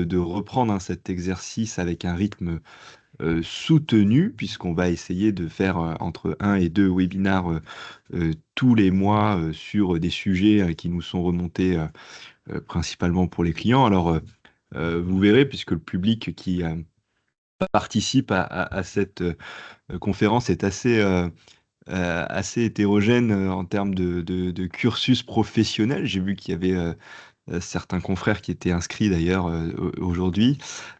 de reprendre hein, cet exercice avec un rythme soutenu, puisqu'on va essayer de faire entre un et deux webinars tous les mois sur des sujets qui nous sont remontés principalement pour les clients. Alors, vous verrez, puisque le public qui participe à cette conférence est assez hétérogène en termes de cursus professionnel. J'ai vu qu'il y avait certains confrères qui étaient inscrits d'ailleurs aujourd'hui.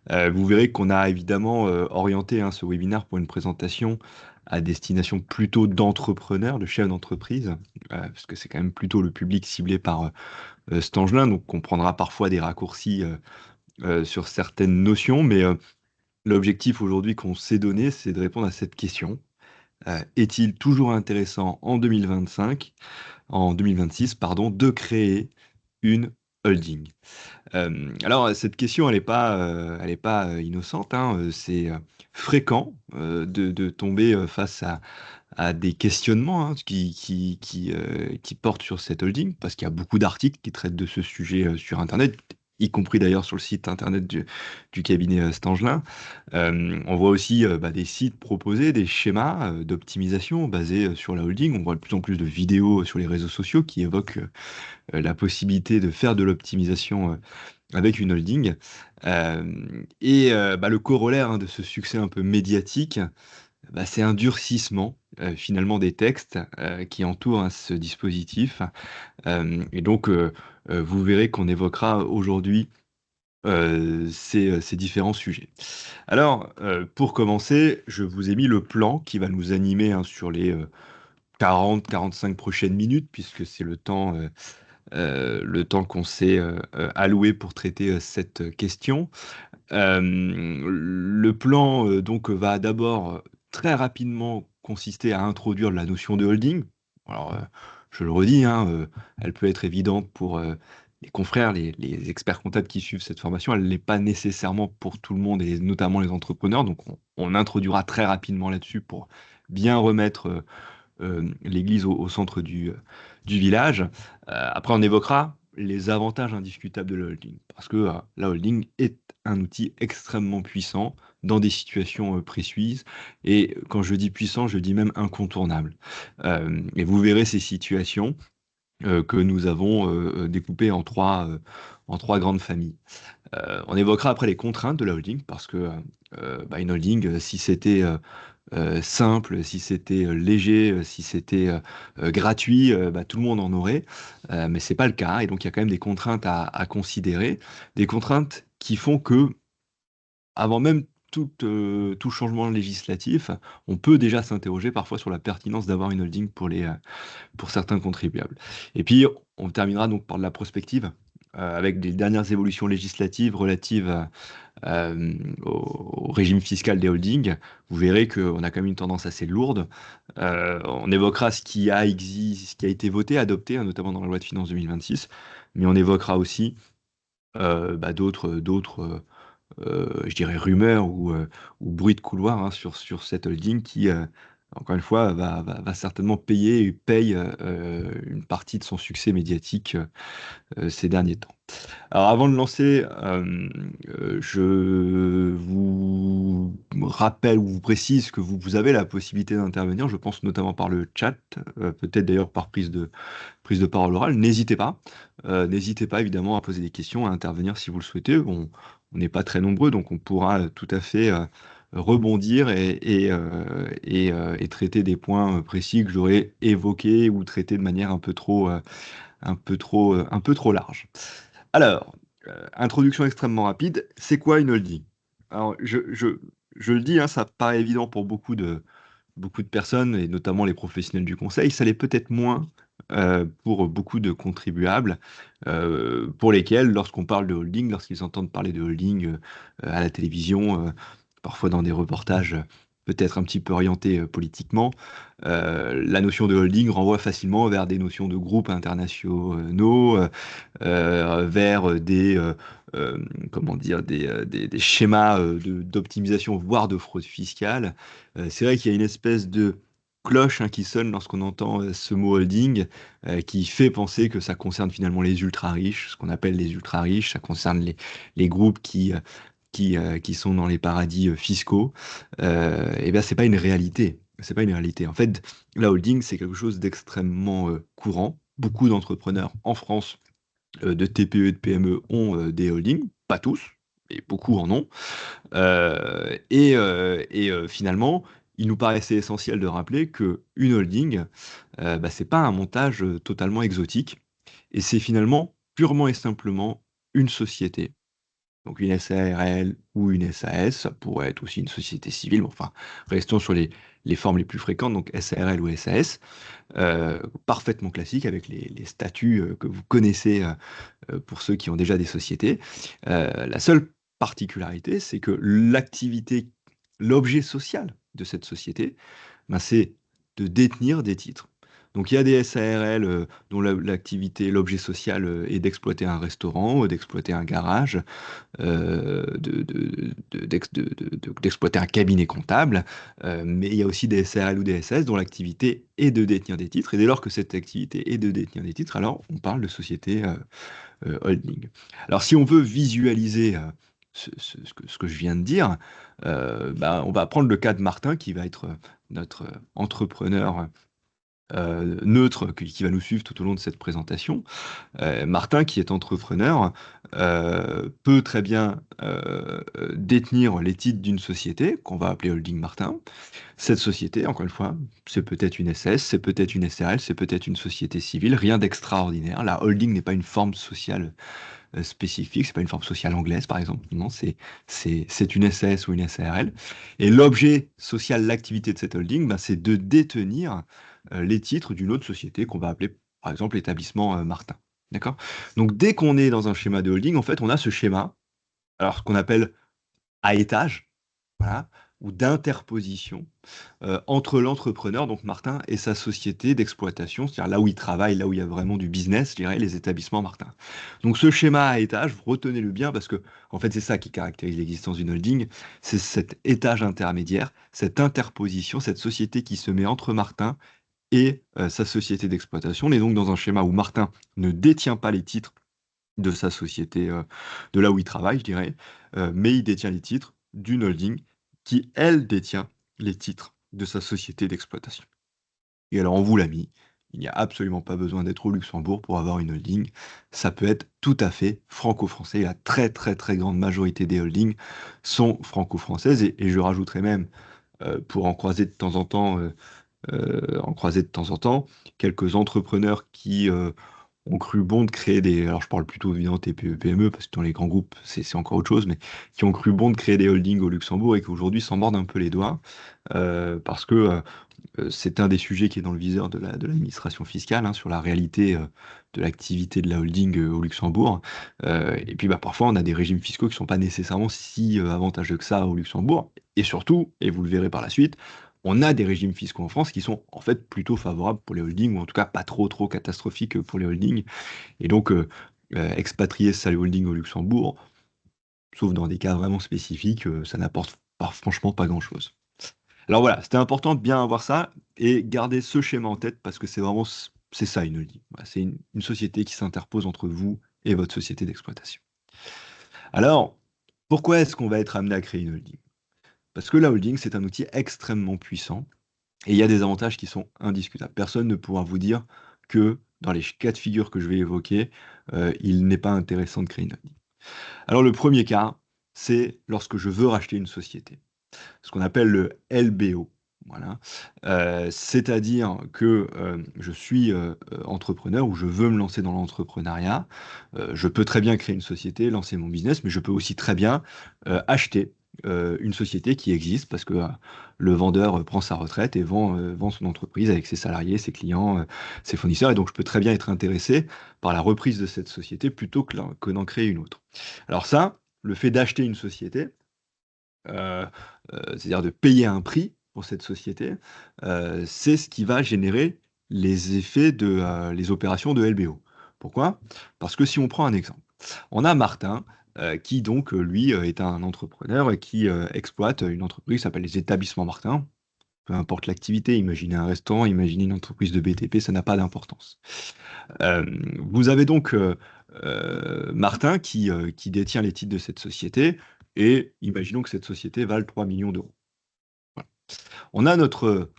Vous verrez qu'on a évidemment orienté hein, ce webinaire pour une présentation à destination plutôt d'entrepreneurs, de chefs d'entreprise, parce que c'est quand même plutôt le public ciblé par cet angelin, donc on prendra parfois des raccourcis sur certaines notions, mais l'objectif aujourd'hui qu'on s'est donné, c'est de répondre à cette question. Est-il toujours intéressant en 2025, en 2026, pardon, de créer une holding? Alors cette question, elle est pas innocente, hein, c'est fréquent de tomber face à des questionnements hein, qui portent sur cette holding, parce qu'il y a beaucoup d'articles qui traitent de ce sujet sur Internet, y compris d'ailleurs sur le site Internet du cabinet Stangelin. On voit aussi bah, des sites proposés, des schémas d'optimisation basés sur la holding. On voit de plus en plus de vidéos sur les réseaux sociaux qui évoquent la possibilité de faire de l'optimisation avec une holding. Bah, le corollaire hein, de ce succès un peu médiatique, bah, c'est un durcissement finalement des textes qui entourent hein, ce dispositif. Et donc, vous verrez qu'on évoquera aujourd'hui ces différents sujets. Alors, pour commencer, je vous ai mis le plan qui va nous animer hein, sur les 40-45 prochaines minutes, puisque c'est le temps qu'on s'est alloué pour traiter cette question. Le plan donc va d'abord très rapidement consister à introduire la notion de holding. Alors, je le redis, hein, elle peut être évidente pour les confrères, les experts comptables qui suivent cette formation. Elle ne l'est pas nécessairement pour tout le monde et notamment les entrepreneurs. Donc, on introduira très rapidement là-dessus pour bien remettre l'église au centre du village. Après, on évoquera les avantages indiscutables de la holding, parce que la holding est un outil extrêmement puissant dans des situations précises, et quand je dis puissant, je dis même incontournable. Et vous verrez ces situations que nous avons découpées en trois grandes familles. On évoquera après les contraintes de la holding, parce que bah, une holding, si c'était simple, si c'était léger, si c'était gratuit, bah, tout le monde en aurait. Mais c'est pas le cas. Et donc, il y a quand même des contraintes à considérer. Des contraintes qui font que, avant même tout changement législatif, on peut déjà s'interroger parfois sur la pertinence d'avoir une holding pour certains contribuables. Et puis, on terminera donc par de la prospective, avec les dernières évolutions législatives relatives au régime fiscal des holdings. Vous verrez qu'on a quand même une tendance assez lourde. On évoquera ce qui a été voté, adopté, hein, notamment dans la loi de finances 2026, mais on évoquera aussi bah, d'autres je dirais rumeurs ou bruits de couloir hein, sur cette holding qui, encore une fois, va certainement payer et paye une partie de son succès médiatique ces derniers temps. Alors avant de lancer, je vous rappelle ou vous précise que vous avez la possibilité d'intervenir, je pense notamment par le chat, peut-être d'ailleurs par prise de parole orale. N'hésitez pas évidemment à poser des questions, à intervenir si vous le souhaitez. On n'est pas très nombreux, donc on pourra tout à fait rebondir et traiter des points précis que j'aurais évoqués ou traités de manière un peu trop large. Alors, introduction extrêmement rapide, c'est quoi une holding? Alors, je le dis, hein, ça paraît évident pour beaucoup de personnes, et notamment les professionnels du conseil, ça l'est peut-être moins pour beaucoup de contribuables, pour lesquels, lorsqu'on parle de holding, lorsqu'ils entendent parler de holding à la télévision, parfois dans des reportages peut-être un petit peu orientés politiquement, la notion de holding renvoie facilement vers des notions de groupes internationaux, vers euh, comment dire, des schémas d'optimisation, voire de fraude fiscale. C'est vrai qu'il y a une espèce de cloche qui sonne lorsqu'on entend ce mot holding, qui fait penser que ça concerne finalement les ultra-riches, ce qu'on appelle les ultra-riches, ça concerne les groupes qui sont dans les paradis fiscaux. Et bien, c'est pas une réalité. C'est pas une réalité. En fait, la holding, c'est quelque chose d'extrêmement courant. Beaucoup d'entrepreneurs en France, de TPE et de PME, ont des holdings, pas tous, mais beaucoup en ont. Finalement, il nous paraissait essentiel de rappeler que une holding, c'est pas un montage totalement exotique, et c'est finalement purement et simplement une société. Donc une SARL ou une SAS, ça pourrait être aussi une société civile, mais enfin, restons sur les formes les plus fréquentes, donc SARL ou SAS, parfaitement classique avec les statuts que vous connaissez pour ceux qui ont déjà des sociétés. La seule particularité, c'est que l'activité, l'objet social de cette société, c'est de détenir des titres. Donc il y a des SARL dont l'activité, l'objet social est d'exploiter un restaurant, d'exploiter un garage, d'exploiter un cabinet comptable, mais il y a aussi des SARL ou des SS dont l'activité est de détenir des titres, et dès lors que cette activité est de détenir des titres, alors on parle de société holding. Alors si on veut visualiser ce que je viens de dire, on va prendre le cas de Martin qui va être notre entrepreneur neutre qui va nous suivre tout au long de cette présentation. Martin, qui est entrepreneur, peut très bien détenir les titres d'une société qu'on va appeler Holding Martin. Cette société, encore une fois, c'est peut-être une SS, c'est peut-être une SRL, c'est peut-être une société civile, rien d'extraordinaire. La holding n'est pas une forme sociale spécifique, c'est pas une forme sociale anglaise, par exemple. Non, c'est une SS ou une SARL. Et l'objet social, l'activité de cette holding, c'est de détenir les titres d'une autre société qu'on va appeler, par exemple, l'établissement Martin. D'accord? Donc, dès qu'on est dans un schéma de holding, en fait, on a ce schéma, alors ce qu'on appelle à étage, voilà, ou d'interposition entre l'entrepreneur, donc Martin, et sa société d'exploitation, c'est-à-dire là où il travaille, là où il y a vraiment du business, je dirais, les établissements Martin. Donc ce schéma à étage, retenez-le bien, parce que en fait c'est ça qui caractérise l'existence d'une holding, c'est cet étage intermédiaire, cette interposition, cette société qui se met entre Martin et sa société d'exploitation. On est donc dans un schéma où Martin ne détient pas les titres de sa société, de là où il travaille, je dirais, mais il détient les titres d'une holding qui, elle, détient les titres de sa société d'exploitation. Et alors, on vous l'a mis, il n'y a absolument pas besoin d'être au Luxembourg pour avoir une holding. Ça peut être tout à fait franco-français. La très très très grande majorité des holdings sont franco-françaises. Et je rajouterai même, pour en croiser de temps en temps, quelques entrepreneurs qui ont cru bon de créer des... Alors je parle plutôt évidemment TPE, PME, parce que dans les grands groupes, c'est encore autre chose, mais qui ont cru bon de créer des holdings au Luxembourg et qui aujourd'hui s'en mordent un peu les doigts, parce que c'est un des sujets qui est dans le viseur de l'administration fiscale, sur la réalité de l'activité de la holding au Luxembourg. Et puis parfois, on a des régimes fiscaux qui ne sont pas nécessairement si avantageux que ça au Luxembourg. Et surtout, et vous le verrez par la suite, on a des régimes fiscaux en France qui sont en fait plutôt favorables pour les holdings, ou en tout cas pas trop catastrophiques pour les holdings. Et donc, expatrier sa holding au Luxembourg, sauf dans des cas vraiment spécifiques, ça n'apporte franchement pas grand-chose. Alors voilà, c'était important de bien avoir ça et garder ce schéma en tête parce que c'est vraiment c'est ça une holding. Voilà, c'est une société qui s'interpose entre vous et votre société d'exploitation. Alors, pourquoi est-ce qu'on va être amené à créer une holding? Parce que la holding, c'est un outil extrêmement puissant et il y a des avantages qui sont indiscutables. Personne ne pourra vous dire que dans les cas de figure que je vais évoquer, il n'est pas intéressant de créer une holding. Alors le premier cas, c'est lorsque je veux racheter une société, ce qu'on appelle le LBO. Voilà. C'est-à-dire que je suis entrepreneur ou je veux me lancer dans l'entrepreneuriat. Je peux très bien créer une société, lancer mon business, mais je peux aussi très bien acheter une société qui existe parce que le vendeur prend sa retraite et vend son entreprise avec ses salariés, ses clients, ses fournisseurs. Et donc, je peux très bien être intéressé par la reprise de cette société plutôt que d'en créer une autre. Alors ça, le fait d'acheter une société, euh, c'est-à-dire de payer un prix pour cette société, c'est ce qui va générer les effets les opérations de LBO. Pourquoi? Parce que si on prend un exemple, on a Martin qui donc lui est un entrepreneur et qui exploite une entreprise qui s'appelle les établissements Martin. peu importe l'activité, imaginez un restaurant, imaginez une entreprise de BTP, ça n'a pas d'importance. Euh, Vous avez donc Martin qui détient les titres de cette société, et imaginons que cette société vale 3 millions d'euros. Voilà. On a notre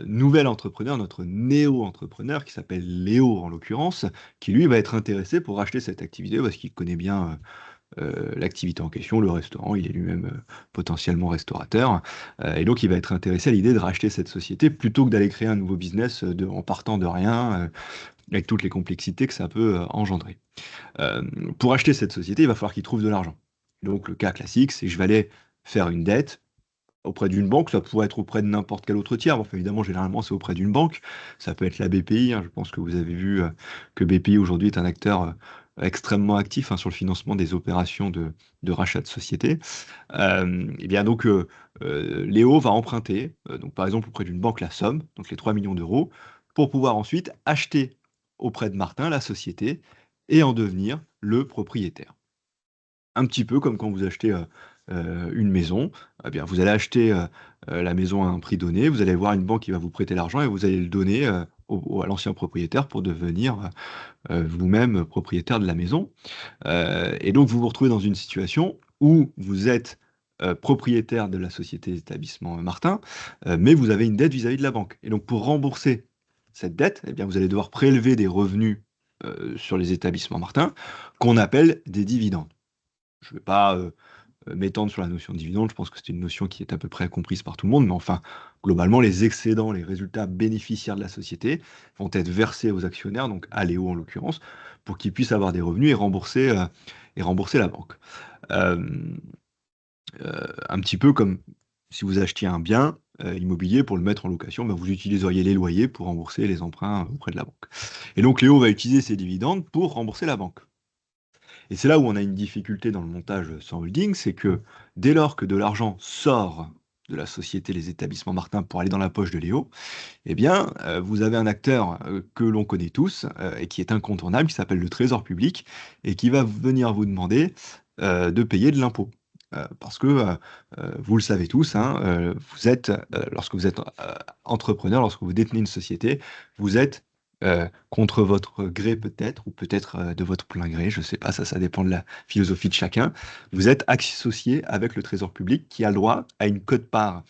nouvel entrepreneur, notre néo-entrepreneur, qui s'appelle Léo en l'occurrence, qui lui va être intéressé pour racheter cette activité parce qu'il connaît bien l'activité en question, le restaurant, il est lui-même potentiellement restaurateur, et donc il va être intéressé à l'idée de racheter cette société plutôt que d'aller créer un nouveau business en partant de rien, avec toutes les complexités que ça peut engendrer. Euh, pour acheter cette société, il va falloir qu'il trouve de l'argent. Donc le cas classique, c'est que je vais aller faire une dette auprès d'une banque, ça pourrait être auprès de n'importe quel autre tiers. Enfin, évidemment, généralement, c'est auprès d'une banque. Ça peut être la BPI, hein. Je pense que vous avez vu que BPI aujourd'hui est un acteur extrêmement actif, hein, sur le financement des opérations de rachat de société. Et bien donc, Léo va emprunter, donc par exemple auprès d'une banque, la somme, donc les 3 millions d'euros, pour pouvoir ensuite acheter auprès de Martin la société et en devenir le propriétaire. Un petit peu comme quand vous achetez une maison, eh bien, vous allez acheter la maison à un prix donné, vous allez voir une banque qui va vous prêter l'argent et vous allez le donner à l'ancien propriétaire pour devenir vous-même propriétaire de la maison. Et donc vous vous retrouvez dans une situation où vous êtes propriétaire de la société d'établissement Martin, mais vous avez une dette vis-à-vis de la banque. Et donc pour rembourser cette dette, eh bien, vous allez devoir prélever des revenus sur les établissements Martin qu'on appelle des dividendes. Je ne vais pas m'étendre sur la notion de dividende, je pense que c'est une notion qui est à peu près comprise par tout le monde, mais enfin, globalement, les excédents, les résultats bénéficiaires de la société vont être versés aux actionnaires, donc à Léo en l'occurrence, pour qu'ils puissent avoir des revenus et rembourser la banque. Euh, un petit peu comme si vous achetiez un bien immobilier pour le mettre en location, ben vous utiliseriez les loyers pour rembourser les emprunts auprès de la banque. Et donc Léo va utiliser ses dividendes pour rembourser la banque. Et c'est là où on a une difficulté dans le montage sans holding, c'est que dès lors que de l'argent sort de la société Les Établissements Martin pour aller dans la poche de Léo, eh bien, vous avez un acteur que l'on connaît tous et qui est incontournable, qui s'appelle le Trésor public, et qui va venir vous demander de payer de l'impôt. Parce que vous le savez tous, hein, lorsque vous êtes entrepreneur, lorsque vous détenez une société, vous êtes contre votre gré peut-être, ou peut-être de votre plein gré, je ne sais pas, ça dépend de la philosophie de chacun. Vous êtes associé avec le Trésor public qui a le droit à une quote-part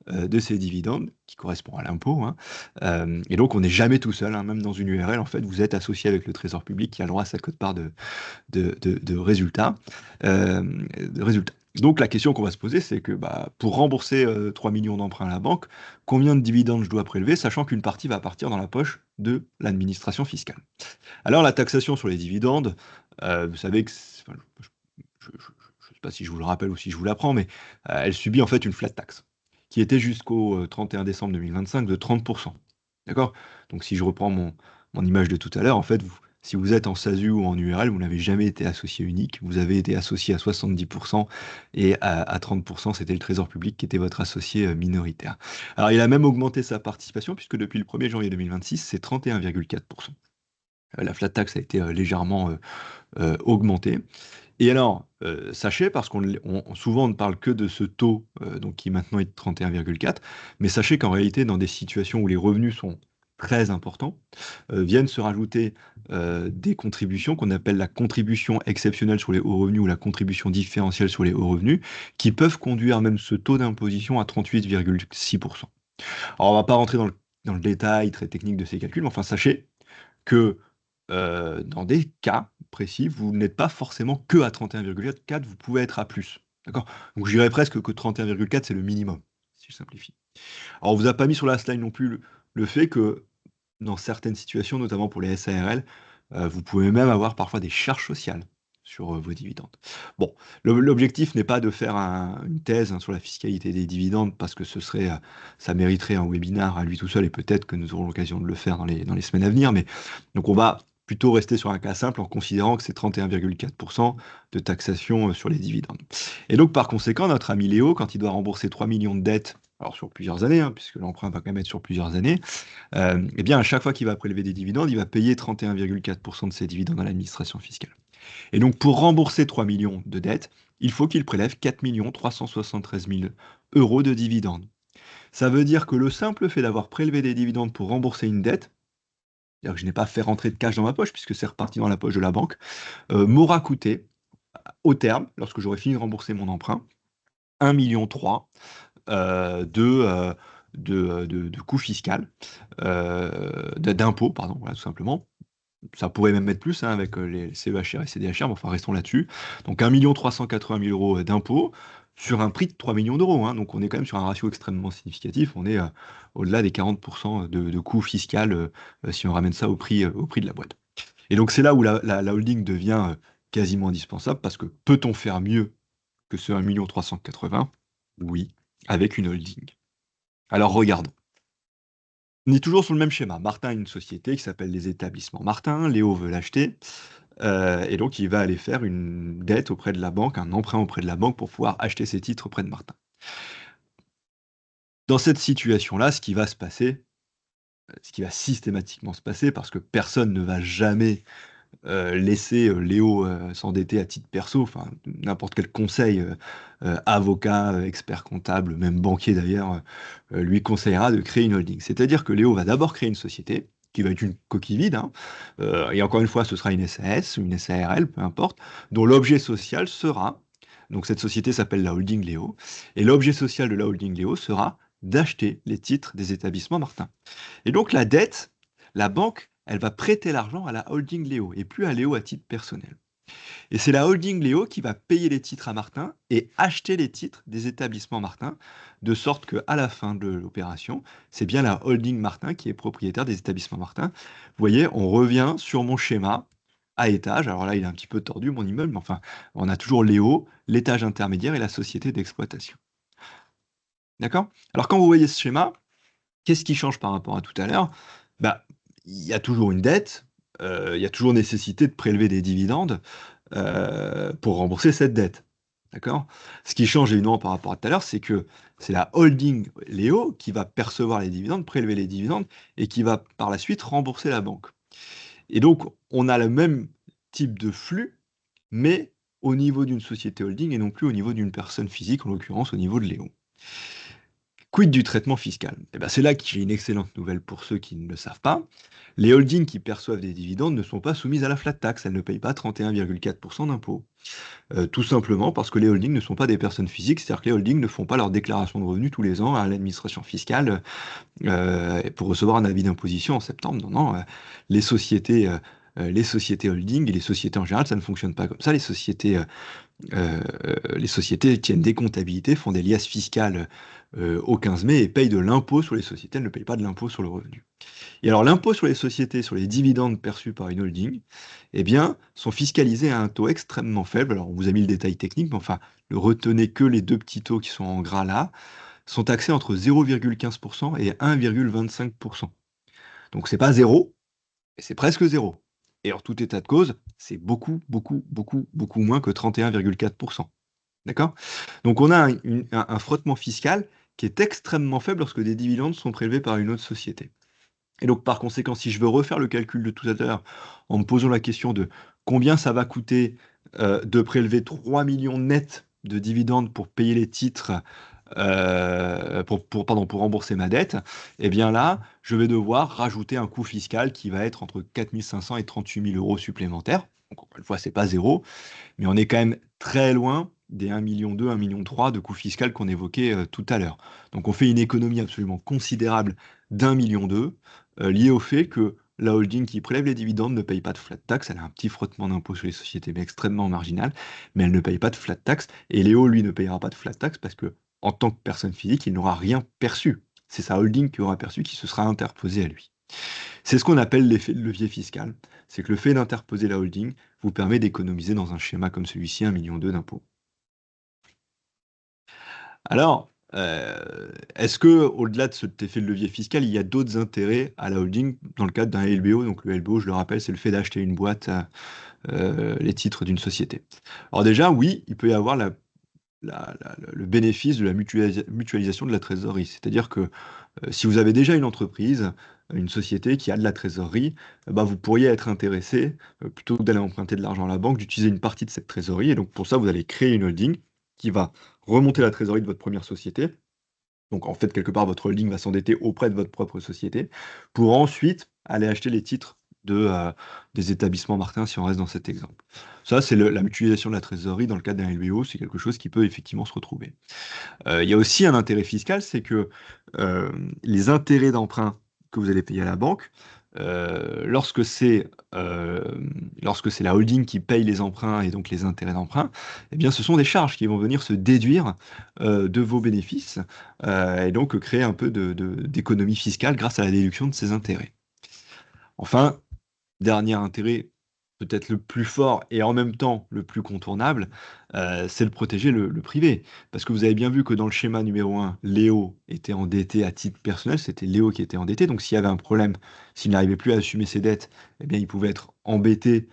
de ces dividendes qui correspond à l'impôt, hein. Et donc on n'est jamais tout seul, hein, même dans une URL, en fait, vous êtes associé avec le Trésor public qui a le droit à sa quote-part de résultats. De résultats. Donc la question qu'on va se poser, c'est que bah, pour rembourser 3 millions d'emprunts à la banque, combien de dividendes je dois prélever, sachant qu'une partie va partir dans la poche de l'administration fiscale. Alors la taxation sur les dividendes, vous savez que, enfin, je ne sais pas si je vous le rappelle ou si je vous l'apprends, mais elle subit en fait une flat tax, qui était jusqu'au 31 décembre 2025 de 30%. D'accord? Donc si je reprends mon image de tout à l'heure, en fait, si vous êtes en SASU ou en URL, vous n'avez jamais été associé unique, vous avez été associé à 70% et à 30%, c'était le Trésor public qui était votre associé minoritaire. Alors il a même augmenté sa participation, puisque depuis le 1er janvier 2026, c'est 31,4%. La flat tax a été légèrement augmentée. Et alors, sachez, parce souvent on ne parle que de ce taux, donc qui maintenant est de 31,4, mais sachez qu'en réalité, dans des situations où les revenus sont très importants, viennent se rajouter des contributions qu'on appelle la contribution exceptionnelle sur les hauts revenus ou la contribution différentielle sur les hauts revenus, qui peuvent conduire même ce taux d'imposition à 38,6%. Alors, on ne va pas rentrer dans le détail très technique de ces calculs, mais enfin, sachez que dans des cas précis, vous n'êtes pas forcément que à 31,4, vous pouvez être à plus. D'accord? Donc je dirais presque que 31,4, c'est le minimum, si je simplifie. Alors on vous a pas mis sur la slide non plus le fait que dans certaines situations, notamment pour les SARL, vous pouvez même avoir parfois des charges sociales sur vos dividendes. Bon, l'objectif n'est pas de faire une thèse, hein, sur la fiscalité des dividendes, parce que ça mériterait un webinar à lui tout seul, et peut-être que nous aurons l'occasion de le faire dans les semaines à venir. Mais donc on va plutôt rester sur un cas simple en considérant que c'est 31,4% de taxation sur les dividendes. Et donc par conséquent, notre ami Léo, quand il doit rembourser 3 millions de dettes, alors sur plusieurs années, hein, puisque l'emprunt va quand même être sur plusieurs années, eh bien, à chaque fois qu'il va prélever des dividendes, il va payer 31,4% de ses dividendes à l'administration fiscale. Et donc, pour rembourser 3 millions de dettes, il faut qu'il prélève 4 373 000 euros de dividendes. Ça veut dire que le simple fait d'avoir prélevé des dividendes pour rembourser une dette, c'est-à-dire que je n'ai pas fait rentrer de cash dans ma poche puisque c'est reparti dans la poche de la banque, m'aura coûté, au terme, lorsque j'aurai fini de rembourser mon emprunt, 1,3 million de coût fiscal, d'impôts, pardon, voilà, tout simplement. Ça pourrait même être plus hein, avec les CEHR et CDHR, mais enfin restons là-dessus. Donc 1,380 million d'impôts sur un prix de 3 millions d'euros. Hein. Donc on est quand même sur un ratio extrêmement significatif. On est au-delà des 40% de coût fiscal si on ramène ça au prix de la boîte. Et donc c'est là où la holding devient quasiment indispensable parce que peut-on faire mieux que ce 1,380 million? Oui, avec une holding. Alors regardons. On est toujours sur le même schéma. Martin a une société qui s'appelle les Établissements Martin. Léo veut l'acheter. Et donc, il va aller faire une dette auprès de la banque, un emprunt auprès de la banque pour pouvoir acheter ses titres auprès de Martin. Dans cette situation-là, ce qui va se passer, ce qui va systématiquement se passer, parce que personne ne va jamais laisser Léo s'endetter à titre perso, enfin n'importe quel conseil, avocat, expert comptable, même banquier d'ailleurs, lui conseillera de créer une holding. C'est-à-dire que Léo va d'abord créer une société qui va être une coquille vide, hein, et encore une fois, ce sera une SAS ou une SARL, peu importe, dont l'objet social sera, donc cette société s'appelle la holding Léo, et l'objet social de la holding Léo sera d'acheter les titres des établissements Martin. Et donc la dette, la banque, elle va prêter l'argent à la holding Léo et plus à Léo à titre personnel. Et c'est la holding Léo qui va payer les titres à Martin et acheter les titres des établissements Martin, de sorte qu'à la fin de l'opération, c'est bien la holding Martin qui est propriétaire des établissements Martin. Vous voyez, on revient sur mon schéma à étage. Alors là, il est un petit peu tordu, mon immeuble, mais enfin, on a toujours Léo, l'étage intermédiaire et la société d'exploitation. D'accord? Alors quand vous voyez ce schéma, qu'est-ce qui change par rapport à tout à l'heure? Bah, il y a toujours une dette, il y a toujours nécessité de prélever des dividendes pour rembourser cette dette. D'accord? Ce qui change évidemment par rapport à tout à l'heure, c'est que c'est la holding Léo qui va percevoir les dividendes, prélever les dividendes et qui va par la suite rembourser la banque. Et donc, on a le même type de flux, mais au niveau d'une société holding et non plus au niveau d'une personne physique, en l'occurrence au niveau de Léo. Quid du traitement fiscal? Eh ben, c'est là que j'ai une excellente nouvelle pour ceux qui ne le savent pas. Les holdings qui perçoivent des dividendes ne sont pas soumises à la flat tax, elles ne payent pas 31,4% d'impôts. Tout simplement parce que les holdings ne sont pas des personnes physiques, c'est-à-dire que les holdings ne font pas leur déclaration de revenus tous les ans à l'administration fiscale pour recevoir un avis d'imposition en septembre. Non, non, les sociétés holding et les sociétés en général, ça ne fonctionne pas comme ça. Les sociétés tiennent des comptabilités, font des liasses fiscales au 15 mai et payent de l'impôt sur les sociétés, elles ne payent pas de l'impôt sur le revenu. Et alors l'impôt sur les sociétés, sur les dividendes perçus par une holding, eh bien, sont fiscalisés à un taux extrêmement faible. Alors on vous a mis le détail technique, mais enfin, ne retenez que les deux petits taux qui sont en gras là, sont taxés entre 0,15% et 1,25%. Donc c'est pas zéro, mais c'est presque zéro. Et en tout état de cause, c'est beaucoup, beaucoup, beaucoup, beaucoup moins que 31,4%. D'accord? Donc on a un frottement fiscal qui est extrêmement faible lorsque des dividendes sont prélevés par une autre société. Et donc par conséquent, si je veux refaire le calcul de tout à l'heure en me posant la question de combien ça va coûter de prélever 3 millions nets de dividendes pour payer les titres, pardon, pour rembourser ma dette, eh bien là, je vais devoir rajouter un coût fiscal qui va être entre 4 500 et 38 000 euros supplémentaires. Donc encore une fois, c'est pas zéro, mais on est quand même très loin des 1,2 million, 1,3 million de coûts fiscaux qu'on évoquait tout à l'heure. Donc on fait une économie absolument considérable d'1,2 million liée au fait que la holding qui prélève les dividendes ne paye pas de flat tax. Elle a un petit frottement d'impôt sur les sociétés, mais extrêmement marginal, mais elle ne paye pas de flat tax. Et Léo, lui, ne payera pas de flat tax parce que, en tant que personne physique, il n'aura rien perçu. C'est sa holding qui aura perçu qui se sera interposée à lui. C'est ce qu'on appelle l'effet de levier fiscal. C'est que le fait d'interposer la holding vous permet d'économiser dans un schéma comme celui-ci 1,2 million d'impôts. Alors, est-ce que, au-delà de cet effet de levier fiscal, il y a d'autres intérêts à la holding dans le cadre d'un LBO? Donc le LBO, je le rappelle, c'est le fait d'acheter une boîte, les titres d'une société. Alors déjà, oui, il peut y avoir le bénéfice de la mutualisation de la trésorerie. C'est-à-dire que si vous avez déjà une entreprise, une société qui a de la trésorerie, bah, vous pourriez être intéressé, plutôt que d'aller emprunter de l'argent à la banque, d'utiliser une partie de cette trésorerie. Et donc pour ça, vous allez créer une holding qui va remonter la trésorerie de votre première société Donc en fait, quelque part, votre holding va s'endetter auprès de votre propre société pour ensuite aller acheter les titres des établissements Martin, si on reste dans cet exemple. Ça, c'est la mutualisation de la trésorerie dans le cadre d'un LBO, c'est quelque chose qui peut effectivement se retrouver. Il y a aussi un intérêt fiscal, c'est que les intérêts d'emprunt que vous allez payer à la banque, euh, lorsque c'est euh, lorsque c'est la holding qui paye les emprunts et donc les intérêts d'emprunt, eh bien, ce sont des charges qui vont venir se déduire de vos bénéfices et donc créer un peu d'économie fiscale grâce à la déduction de ces intérêts. Enfin, dernier intérêt, peut-être le plus fort et en même temps le plus contournable, c'est de protéger le privé. Parce que vous avez bien vu que dans le schéma numéro un, Léo était endetté à titre personnel, c'était Léo qui était endetté, donc s'il y avait un problème, s'il n'arrivait plus à assumer ses dettes, eh bien il pouvait être embêté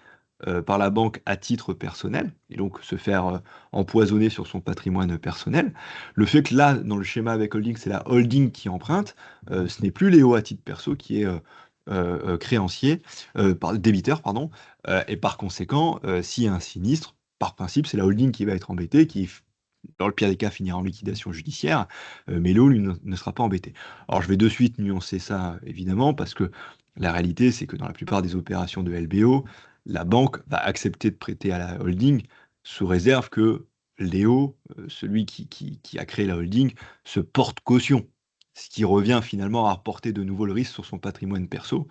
par la banque à titre personnel, et donc se faire empoisonner sur son patrimoine personnel. Le fait que là, dans le schéma avec holding, c'est la holding qui emprunte, ce n'est plus Léo à titre perso qui est créancier, débiteur, pardon, et par conséquent, s'il y a un sinistre, par principe, c'est la holding qui va être embêtée, qui, dans le pire des cas, finira en liquidation judiciaire, mais Léo, lui, ne sera pas embêté. Alors, je vais de suite nuancer ça, évidemment, parce que la réalité, c'est que dans la plupart des opérations de LBO, la banque va accepter de prêter à la holding sous réserve que Léo, celui qui a créé la holding, se porte caution. Ce qui revient finalement à reporter de nouveau le risque sur son patrimoine perso.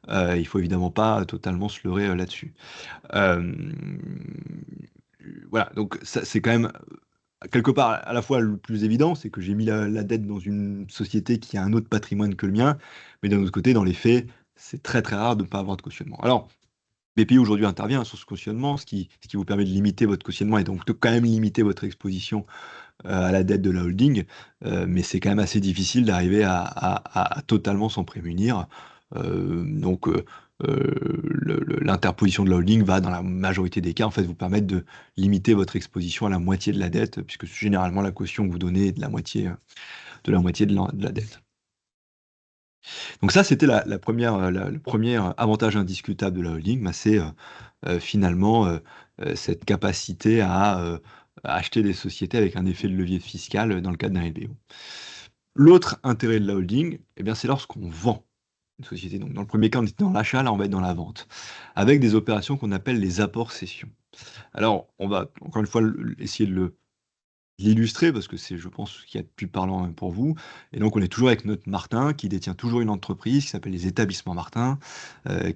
Il faut évidemment pas totalement se leurrer là-dessus. Euh, voilà, donc ça, c'est quand même quelque part à la fois le plus évident, c'est que j'ai mis la dette dans une société qui a un autre patrimoine que le mien, mais d'un autre côté, dans les faits, c'est très très rare de ne pas avoir de cautionnement. Alors, BPI aujourd'hui intervient sur ce cautionnement, ce qui vous permet de limiter votre cautionnement et donc de quand même limiter votre exposition à la dette de la holding, mais c'est quand même assez difficile d'arriver à totalement s'en prémunir. Donc, l'interposition de la holding va, dans la majorité des cas, en fait, vous permettre de limiter votre exposition à la moitié de la dette, puisque généralement la caution que vous donnez est de la dette. Donc ça, c'était la première, le premier avantage indiscutable de la holding, bah, c'est finalement cette capacité à acheter des sociétés avec un effet de levier fiscal dans le cadre d'un LBO. L'autre intérêt de la holding, eh bien, c'est lorsqu'on vend une société. Donc, dans le premier cas, on était dans l'achat, là, on va être dans la vente, avec des opérations qu'on appelle les apports-cessions. Alors, on va encore une fois essayer de l'illustrer parce que c'est, je pense, ce qu'il y a de plus parlant pour vous. Et donc, on est toujours avec notre Martin qui détient toujours une entreprise qui s'appelle les Établissements Martin,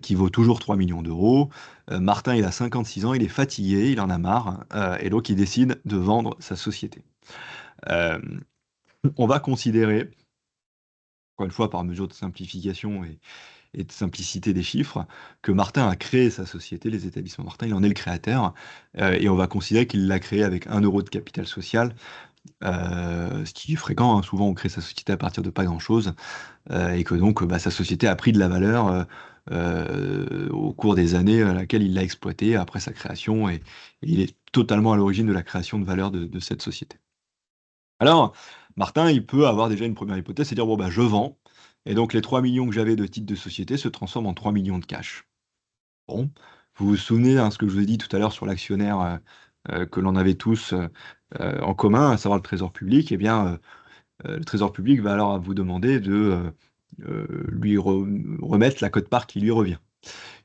qui vaut toujours 3 millions d'euros. Martin, il a 56 ans, il est fatigué, il en a marre, et donc il décide de vendre sa société. Euh, on va considérer, encore une fois par mesure de simplification et de simplicité des chiffres, que Martin a créé sa société, les Établissements Martin, il en est le créateur, et on va considérer qu'il l'a créé avec 1 euro de capital social, ce qui est fréquent, hein. Souvent on crée sa société à partir de pas grand-chose, et que donc bah, sa société a pris de la valeur au cours des années à laquelle il l'a exploité après sa création, et il est totalement à l'origine de la création de valeur de cette société. Alors, Martin, il peut avoir déjà une première hypothèse, c'est dire, bon, bah, je vends, et donc les 3 millions que j'avais de titres de société se transforment en 3 millions de cash. Bon, vous vous souvenez, hein, ce que je vous ai dit tout à l'heure sur l'actionnaire que l'on avait tous en commun, à savoir le Trésor public, eh bien, le Trésor public va alors vous demander de lui remettre la quote-part qui lui revient.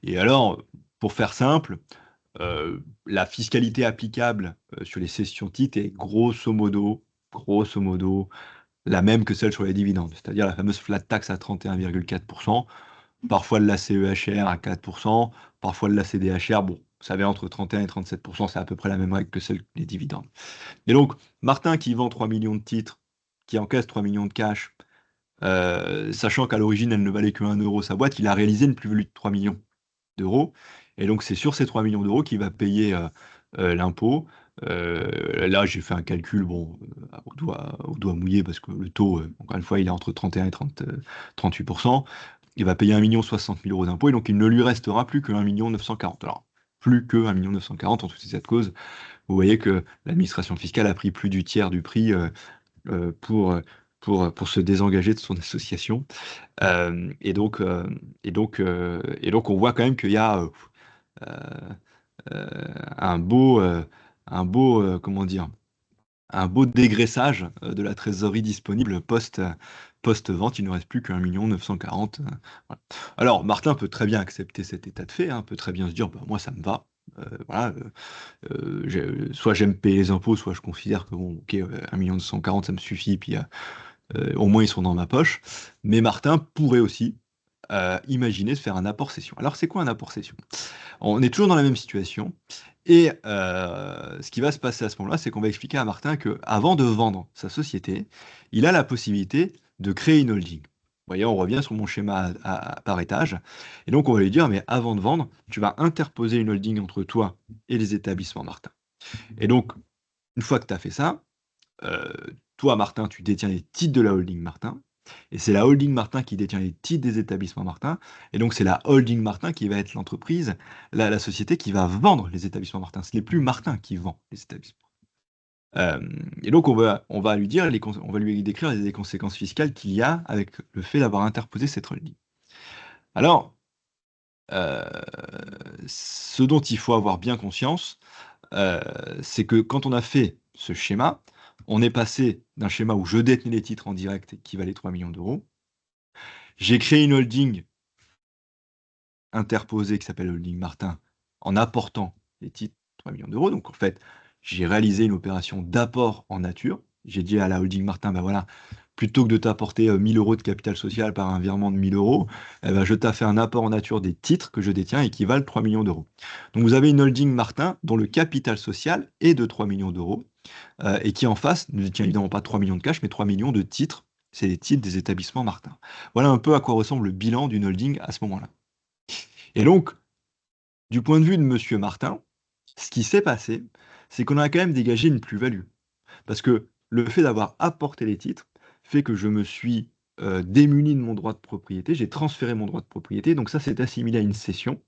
Et alors, pour faire simple, la fiscalité applicable sur les cessions titres est grosso modo, la même que celle sur les dividendes, c'est-à-dire la fameuse flat tax à 31,4%, parfois de la CEHR à 4%, parfois de la CDHR, bon, ça va entre 31 et 37%, c'est à peu près la même règle que celle des dividendes. Et donc, Martin qui vend 3 millions de titres, qui encaisse 3 millions de cash, sachant qu'à l'origine elle ne valait que 1 euro sa boîte, il a réalisé une plus-value de 3 millions d'euros. Et donc, c'est sur ces 3 millions d'euros qu'il va payer l'impôt. Là, j'ai fait un calcul, bon, au doigt mouillé, parce que le taux, encore une fois, il est entre 31 et 38%. Il va payer 1 060 000 euros d'impôt, et donc il ne lui restera plus que 1 940 000. Alors, plus que 1 940 000 en toutes ces causes. Vous voyez que l'administration fiscale a pris plus du tiers du prix euh, pour, euh, pour se désengager de son association. Euh, et donc, euh, et donc, on voit quand même qu'il y a euh, un beau, comment dire, un beau dégraissage de la trésorerie disponible post-vente. Il ne reste plus qu'1 940 000. Voilà. Alors, Martin peut très bien accepter cet état de fait, hein, peut très bien se dire, bah, moi, ça me va. Voilà, soit j'aime payer les impôts, soit je considère que bon, ok, 1 240 000, ça me suffit, puis au moins ils sont dans ma poche. Mais Martin pourrait aussi imaginer de faire un apport cession. Alors, c'est quoi un apport cession? On est toujours dans la même situation. Et ce qui va se passer à ce moment-là, c'est qu'on va expliquer à Martin qu'avant de vendre sa société, il a la possibilité de créer une holding. Vous voyez, on revient sur mon schéma par étage. Et donc, on va lui dire, mais avant de vendre, tu vas interposer une holding entre toi et les établissements Martin. Et donc, une fois que tu as fait ça, euh, toi, Martin, tu détiens les titres de la holding Martin. Et c'est la holding Martin qui détient les titres des établissements Martin. Et donc, c'est la holding Martin qui va être l'entreprise, la société qui va vendre les établissements Martin. Ce n'est plus Martin qui vend les établissements. Euh, et donc, on va lui dire, on va lui décrire les conséquences fiscales qu'il y a avec le fait d'avoir interposé cette holding. Alors, euh, ce dont il faut avoir bien conscience, euh, c'est que quand on a fait ce schéma, on est passé d'un schéma où je détenais les titres en direct qui valaient 3 millions d'euros. J'ai créé une holding interposée qui s'appelle Holding Martin en apportant les titres 3 millions d'euros. Donc en fait, j'ai réalisé une opération d'apport en nature. J'ai dit à la Holding Martin, ben voilà, plutôt que de t'apporter 1000 euros de capital social par un virement de 1000 euros, eh ben, je t'ai fait un apport en nature des titres que je détiens et qui valent 3 millions d'euros. Donc vous avez une Holding Martin dont le capital social est de 3 millions d'euros et qui en face ne détient évidemment pas 3 millions de cash, mais 3 millions de titres. C'est les titres des établissements Martin. Voilà un peu à quoi ressemble le bilan d'une holding à ce moment-là. Et donc, du point de vue de Monsieur Martin, ce qui s'est passé, c'est qu'on a quand même dégagé une plus-value. Parce que le fait d'avoir apporté les titres fait que je me suis démuni de mon droit de propriété, j'ai transféré mon droit de propriété, donc ça c'est assimilé à une cession.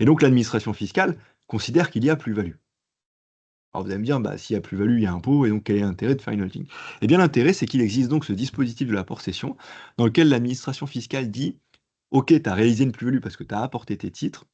Et donc l'administration fiscale considère qu'il y a plus-value. Alors vous allez me dire, bah, s'il y a plus-value, il y a impôt, et donc quel est l'intérêt de faire une holding? Eh bien l'intérêt, c'est qu'il existe donc ce dispositif de l'apport-cession, dans lequel l'administration fiscale dit, ok, tu as réalisé une plus-value parce que tu as apporté tes titres,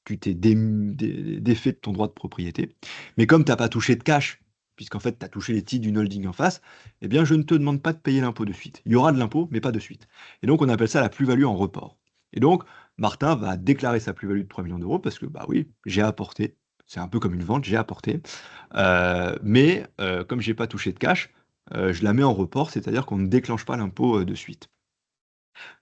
tu t'es défait de ton droit de propriété. Mais comme tu n'as pas touché de cash, puisqu'en fait tu as touché les titres d'une holding en face, eh bien je ne te demande pas de payer l'impôt de suite. Il y aura de l'impôt, mais pas de suite. Et donc on appelle ça la plus-value en report. Et donc Martin va déclarer sa plus-value de 3 millions d'euros parce que, bah oui, j'ai apporté. C'est un peu comme une vente, j'ai apporté. Mais comme j'ai pas touché de cash, je la mets en report, c'est-à-dire qu'on ne déclenche pas l'impôt de suite.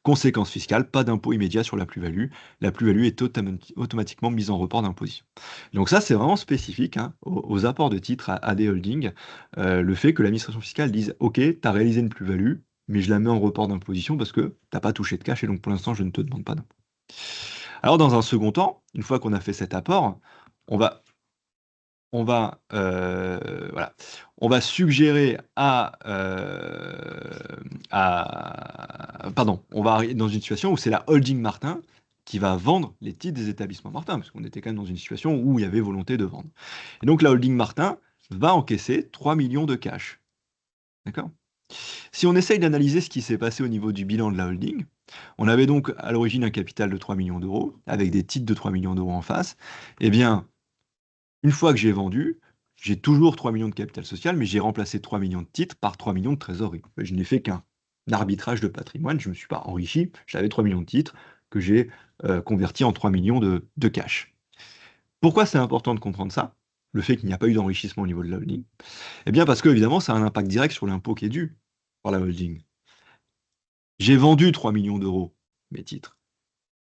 Conséquence fiscale, pas d'impôt immédiat sur la plus-value. La plus-value est automatiquement mise en report d'imposition. Donc ça, c'est vraiment spécifique hein, aux apports de titres à des holdings. Le fait que l'administration fiscale dise, OK, tu as réalisé une plus-value, mais je la mets en report d'imposition parce que tu n'as pas touché de cash et donc pour l'instant, je ne te demande pas d'impôt. Alors dans un second temps, une fois qu'on a fait cet apport, on va voilà, on va suggérer pardon, on va arriver dans une situation où c'est la holding Martin qui va vendre les titres des établissements Martin, parce qu'on était quand même dans une situation où il y avait volonté de vendre. Et donc la holding Martin va encaisser 3 millions de cash. D'accord? Si on essaye d'analyser ce qui s'est passé au niveau du bilan de la holding, on avait donc à l'origine un capital de 3 millions d'euros, avec des titres de 3 millions d'euros en face. Eh bien, une fois que j'ai vendu, j'ai toujours 3 millions de capital social, mais j'ai remplacé 3 millions de titres par 3 millions de trésorerie. Je n'ai fait qu'un arbitrage de patrimoine, je ne me suis pas enrichi, j'avais 3 millions de titres que j'ai convertis en 3 millions de cash. Pourquoi c'est important de comprendre ça? Le fait qu'il n'y a pas eu d'enrichissement au niveau de la holding? Eh bien parce que, évidemment, ça a un impact direct sur l'impôt qui est dû par la holding. J'ai vendu 3 millions d'euros, mes titres.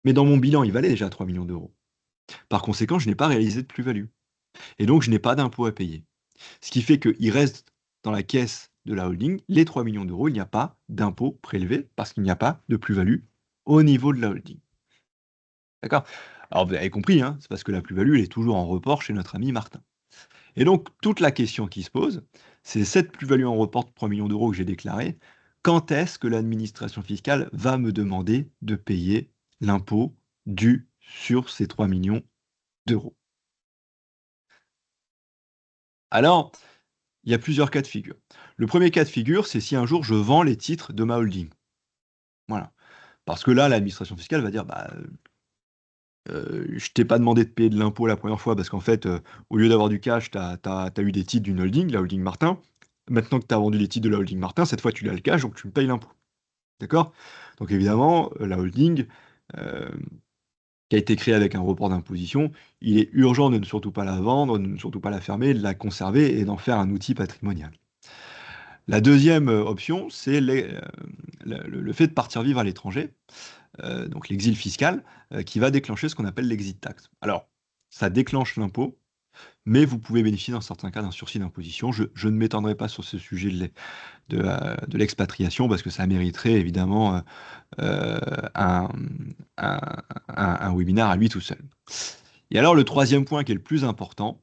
Mais dans mon bilan, il valait déjà 3 millions d'euros. Par conséquent, je n'ai pas réalisé de plus-value. Et donc, je n'ai pas d'impôt à payer. Ce qui fait qu'il reste dans la caisse de la holding les 3 millions d'euros. Il n'y a pas d'impôt prélevé parce qu'il n'y a pas de plus-value au niveau de la holding. D'accord? Alors, vous avez compris, hein, c'est parce que la plus-value, elle est toujours en report chez notre ami Martin. Et donc, toute la question qui se pose, c'est cette plus-value en report de 3 millions d'euros que j'ai déclarée. Quand est-ce que l'administration fiscale va me demander de payer l'impôt dû sur ces 3 millions d'euros? Alors, il y a plusieurs cas de figure. Le premier cas de figure, c'est si un jour je vends les titres de ma holding. Voilà. Parce que là, l'administration fiscale va dire, bah, je t'ai pas demandé de payer de l'impôt la première fois parce qu'en fait, au lieu d'avoir du cash, tu as eu des titres d'une holding, la holding Martin. Maintenant que tu as vendu les titres de la holding Martin, cette fois, tu l'as le cash, donc tu me payes l'impôt. D'accord? Donc évidemment, la holding, euh, qui a été créée avec un report d'imposition, il est urgent de ne surtout pas la vendre, de ne surtout pas la fermer, de la conserver et d'en faire un outil patrimonial. La deuxième option, c'est le fait de partir vivre à l'étranger, donc l'exil fiscal, qui va déclencher ce qu'on appelle l'exit tax. Alors, ça déclenche l'impôt, mais vous pouvez bénéficier dans certains cas d'un sursis d'imposition. Je ne m'étendrai pas sur ce sujet de l'expatriation parce que ça mériterait évidemment euh, un, un, un webinaire à lui tout seul. Et alors le troisième point qui est le plus important,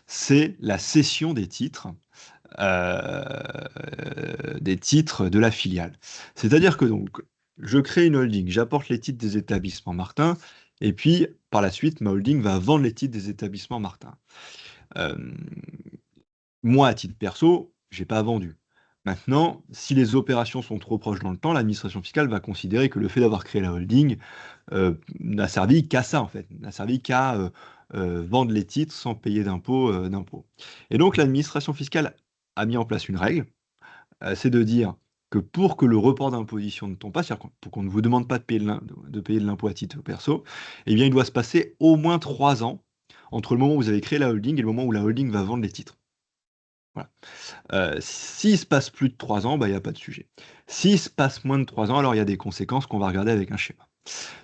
c'est la cession des titres de la filiale. C'est-à-dire que donc, je crée une holding, j'apporte les titres des établissements Martin, et puis par la suite, ma holding va vendre les titres des établissements Martin. Euh, Moi, à titre perso, j'ai pas vendu. Maintenant, si les opérations sont trop proches dans le temps, l'administration fiscale va considérer que le fait d'avoir créé la holding n'a servi qu'à ça, en fait, n'a servi qu'à vendre les titres sans payer d'impôts. Et donc, l'administration fiscale a mis en place une règle, c'est de dire que pour que le report d'imposition ne tombe pas, c'est-à-dire pour qu'on ne vous demande pas de payer de l'impôt à titre perso, eh bien, il doit se passer au moins 3 ans entre le moment où vous avez créé la holding et le moment où la holding va vendre les titres. Voilà. S'il se passe plus de 3 ans, bah, il n'y a pas de sujet. S'il se passe moins de 3 ans, alors il y a des conséquences qu'on va regarder avec un schéma.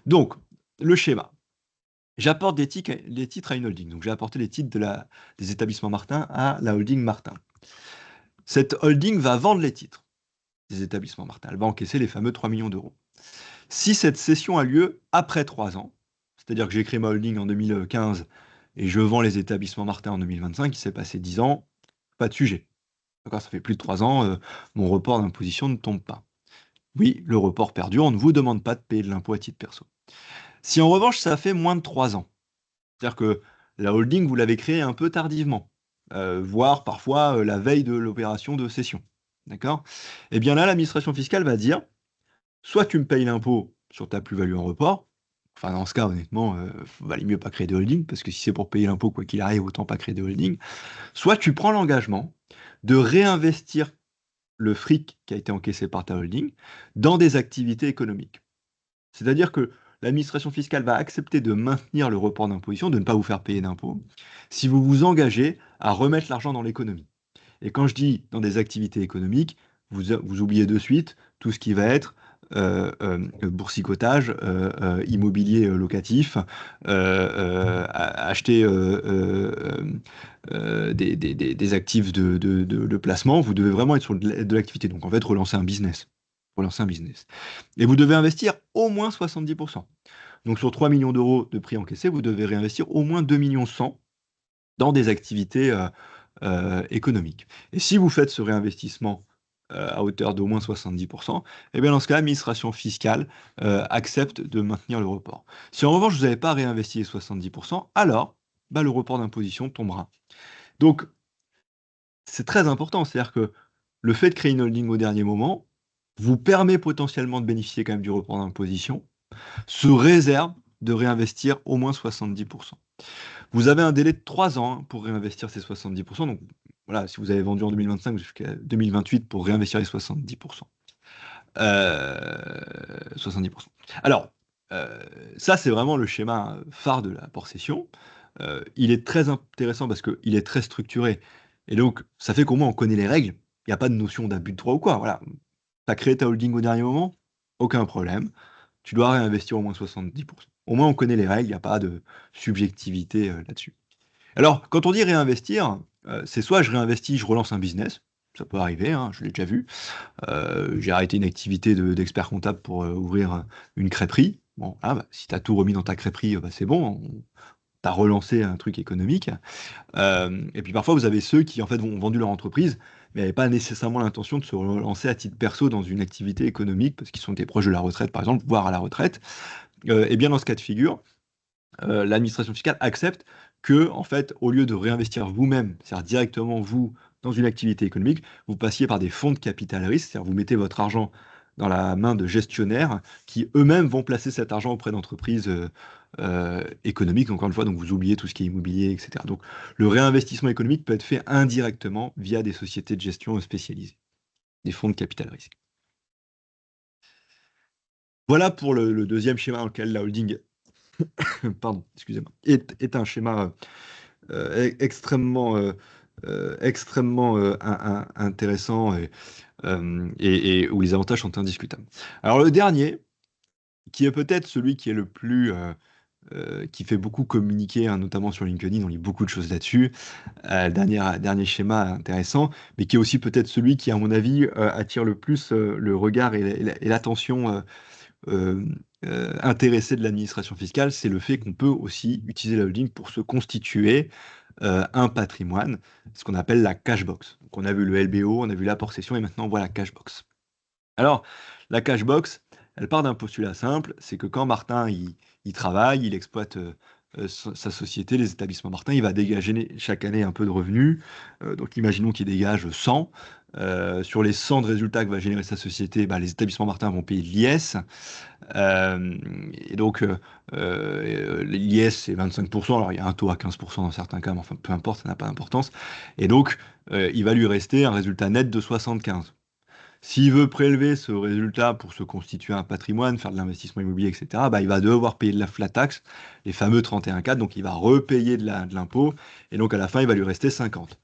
Donc, le schéma. J'apporte des titres à une holding. Donc, j'ai apporté les titres des établissements Martin à la holding Martin. Cette holding va vendre les titres des établissements Martin. Elle va encaisser les fameux 3 millions d'euros. Si cette cession a lieu après 3 ans, c'est-à-dire que j'ai créé ma holding en 2015 et je vends les établissements Martin en 2025, il s'est passé 10 ans, pas de sujet. D'accord, ça fait plus de 3 ans, mon report d'imposition ne tombe pas. Oui, le report perdure, on ne vous demande pas de payer de l'impôt à titre perso. Si en revanche, ça fait moins de 3 ans, c'est-à-dire que la holding, vous l'avez créée un peu tardivement, voire parfois la veille de l'opération de cession. D'accord? Eh bien là, l'administration fiscale va dire, soit tu me payes l'impôt sur ta plus-value en report, enfin dans ce cas, honnêtement, valait mieux pas créer de holding, parce que si c'est pour payer l'impôt, quoi qu'il arrive, autant pas créer de holding, soit tu prends l'engagement de réinvestir le fric qui a été encaissé par ta holding dans des activités économiques. C'est-à-dire que l'administration fiscale va accepter de maintenir le report d'imposition, de ne pas vous faire payer d'impôts, si vous vous engagez à remettre l'argent dans l'économie. Et quand je dis dans des activités économiques, vous oubliez de suite tout ce qui va être boursicotage, immobilier locatif, acheter des actifs de placement. Vous devez vraiment être sur de l'activité. Donc en fait, relancer un business. Relancer un business. Et vous devez investir au moins 70%. Donc sur 3 millions d'euros de prix encaissés, vous devez réinvestir au moins 2 millions 100 dans des activités économiques. Et si vous faites ce réinvestissement à hauteur d'au moins 70%, eh bien dans ce cas, l'administration fiscale accepte de maintenir le report. Si en revanche, vous n'avez pas réinvesti les 70%, alors bah, le report d'imposition tombera. Donc, c'est très important, c'est-à-dire que le fait de créer une holding au dernier moment vous permet potentiellement de bénéficier quand même du report d'imposition, sous réserve de réinvestir au moins 70%. Vous avez un délai de 3 ans hein, pour réinvestir ces 70%. Donc voilà, si vous avez vendu en 2025 jusqu'à 2028 pour réinvestir les 70%. 70%. Alors, ça, c'est vraiment le schéma phare de la possession. Il est très intéressant parce qu'il est très structuré. Et donc, ça fait qu'au moins on connaît les règles. Il n'y a pas de notion d'abus de droit ou quoi. Voilà. Tu as créé ta holding au dernier moment, aucun problème. Tu dois réinvestir au moins 70%. Au moins, on connaît les règles, il n'y a pas de subjectivité là-dessus. Alors, quand on dit réinvestir, c'est soit je réinvestis, je relance un business, ça peut arriver, hein, je l'ai déjà vu. J'ai arrêté une activité d'expert comptable pour ouvrir une crêperie. Bon, ah, bah, si tu as tout remis dans ta crêperie, bah, c'est bon, tu as relancé un truc économique. Et puis parfois, vous avez ceux qui en fait ont vendu leur entreprise, mais n'avaient pas nécessairement l'intention de se relancer à titre perso dans une activité économique parce qu'ils sont des proches de la retraite, par exemple, voire à la retraite. Et bien dans ce cas de figure, l'administration fiscale accepte que, en fait, au lieu de réinvestir vous-même, c'est-à-dire directement vous, dans une activité économique, vous passiez par des fonds de capital risque, c'est-à-dire vous mettez votre argent dans la main de gestionnaires qui eux-mêmes vont placer cet argent auprès d'entreprises économiques, encore une fois, donc vous oubliez tout ce qui est immobilier, etc. Donc le réinvestissement économique peut être fait indirectement via des sociétés de gestion spécialisées, des fonds de capital risque. Voilà pour le deuxième schéma dans lequel la holding pardon, excusez-moi, est un schéma extrêmement, extrêmement intéressant et où les avantages sont indiscutables. Alors le dernier, qui est peut-être celui qui est le plus, qui fait beaucoup communiquer, hein, notamment sur LinkedIn, on lit beaucoup de choses là-dessus. Dernier schéma intéressant, mais qui est aussi peut-être celui qui, à mon avis, attire le plus le regard et l'attention euh, intéressé de l'administration fiscale, c'est le fait qu'on peut aussi utiliser la holding pour se constituer un patrimoine, ce qu'on appelle la cashbox. Donc on a vu le LBO, on a vu l'apport cession et maintenant on voit la cashbox. Alors, la cashbox, elle part d'un postulat simple, c'est que quand Martin il travaille, il exploite sa société, les établissements Martin, il va dégager chaque année un peu de revenus. Donc imaginons qu'il dégage 100. Sur les 100 de résultats que va générer sa société, bah, les établissements Martin vont payer de l'IS. Et donc, l'IS, c'est 25%. Alors, il y a un taux à 15% dans certains cas, mais enfin, peu importe, ça n'a pas d'importance. Et donc, il va lui rester un résultat net de 75. S'il veut prélever ce résultat pour se constituer un patrimoine, faire de l'investissement immobilier, etc., bah, il va devoir payer de la flat tax, les fameux 31,4, donc il va repayer de l'impôt, et donc à la fin, il va lui rester 50.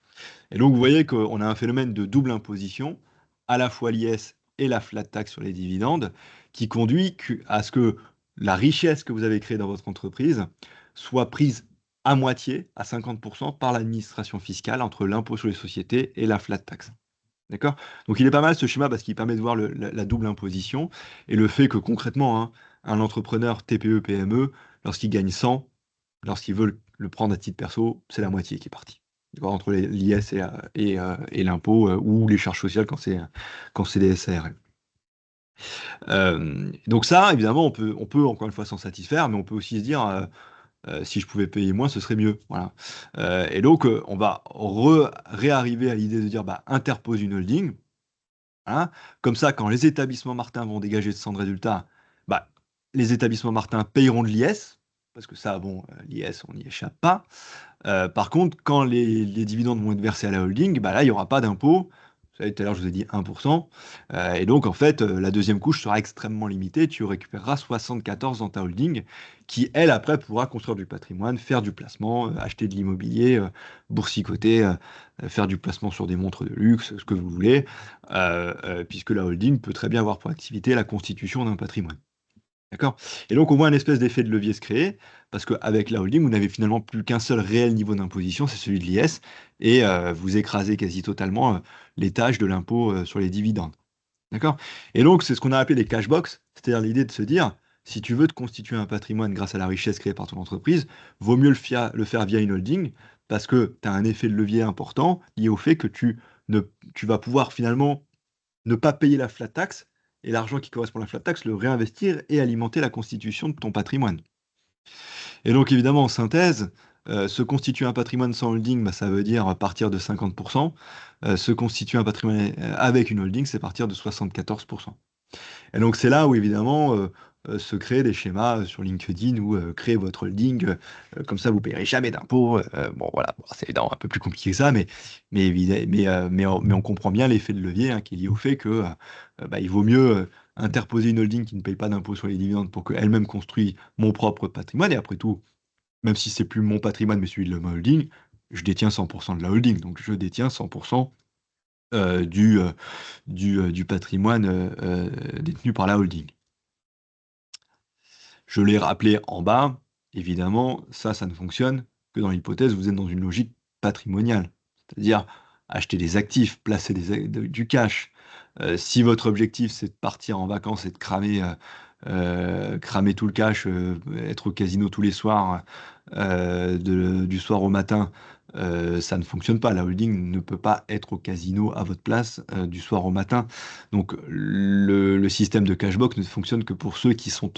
Et donc, vous voyez qu'on a un phénomène de double imposition, à la fois l'IS et la flat tax sur les dividendes, qui conduit à ce que la richesse que vous avez créée dans votre entreprise soit prise à moitié, à 50%, par l'administration fiscale entre l'impôt sur les sociétés et la flat tax. D'accord? Donc il est pas mal ce schéma parce qu'il permet de voir la double imposition et le fait que concrètement, hein, un entrepreneur TPE, PME, lorsqu'il gagne 100, lorsqu'il veut le prendre à titre perso, c'est la moitié qui est partie. D'accord, entre l'IS et l'impôt ou les charges sociales quand c'est des SARL. Donc ça, évidemment, on peut encore une fois s'en satisfaire, mais on peut aussi se dire, si je pouvais payer moins, ce serait mieux. Voilà. Et donc, on va réarriver à l'idée de dire, bah, interpose une holding. Hein. Comme ça, quand les établissements Martin vont dégager de 100 de résultats, bah, les établissements Martin payeront de l'IS, parce que ça, bon, l'IS, on n'y échappe pas. Par contre, quand les dividendes vont être versés à la holding, bah là, il n'y aura pas d'impôt. Vous savez, tout à l'heure, je vous ai dit 1%. Et donc, en fait, la deuxième couche sera extrêmement limitée. Tu récupéreras 74 dans ta holding, qui, elle, après, pourra construire du patrimoine, faire du placement, acheter de l'immobilier, boursicoter, faire du placement sur des montres de luxe, ce que vous voulez, puisque la holding peut très bien avoir pour activité la constitution d'un patrimoine. D'accord? Et donc, on voit un espèce d'effet de levier se créer, parce qu'avec la holding, vous n'avez finalement plus qu'un seul réel niveau d'imposition, c'est celui de l'IS, et vous écrasez quasi totalement les tâches de l'impôt sur les dividendes. D'accord? Et donc, c'est ce qu'on a appelé des cash box, c'est-à-dire l'idée de se dire, si tu veux te constituer un patrimoine grâce à la richesse créée par ton entreprise, vaut mieux le faire via une holding, parce que tu as un effet de levier important lié au fait que tu vas pouvoir finalement ne pas payer la flat tax et l'argent qui correspond à la flat tax, le réinvestir et alimenter la constitution de ton patrimoine. Et donc évidemment, en synthèse, se constituer un patrimoine sans holding, bah, ça veut dire partir de 50%. Se constituer un patrimoine avec une holding, c'est partir de 74%. Et donc c'est là où évidemment se créent des schémas sur LinkedIn ou créer votre holding, comme ça vous ne payerez jamais d'impôts. Bon voilà, bon, c'est évidemment un peu plus compliqué que ça, mais on comprend bien l'effet de levier hein, qui est lié au fait que bah, il vaut mieux interposer une holding qui ne paye pas d'impôts sur les dividendes pour qu'elle-même construise mon propre patrimoine. Et après tout, même si c'est plus mon patrimoine mais celui de ma holding, je détiens 100% de la holding, donc je détiens 100% euh, du, euh, du patrimoine détenu par la holding. Je l'ai rappelé en bas, évidemment, ça ne fonctionne que dans l'hypothèse où vous êtes dans une logique patrimoniale, c'est-à-dire acheter des actifs, placer du cash. Si votre objectif c'est de partir en vacances et de cramer tout le cash, être au casino tous les soirs, du soir au matin, ça ne fonctionne pas. La holding ne peut pas être au casino à votre place du soir au matin. Donc le système de cashbox ne fonctionne que pour ceux qui sont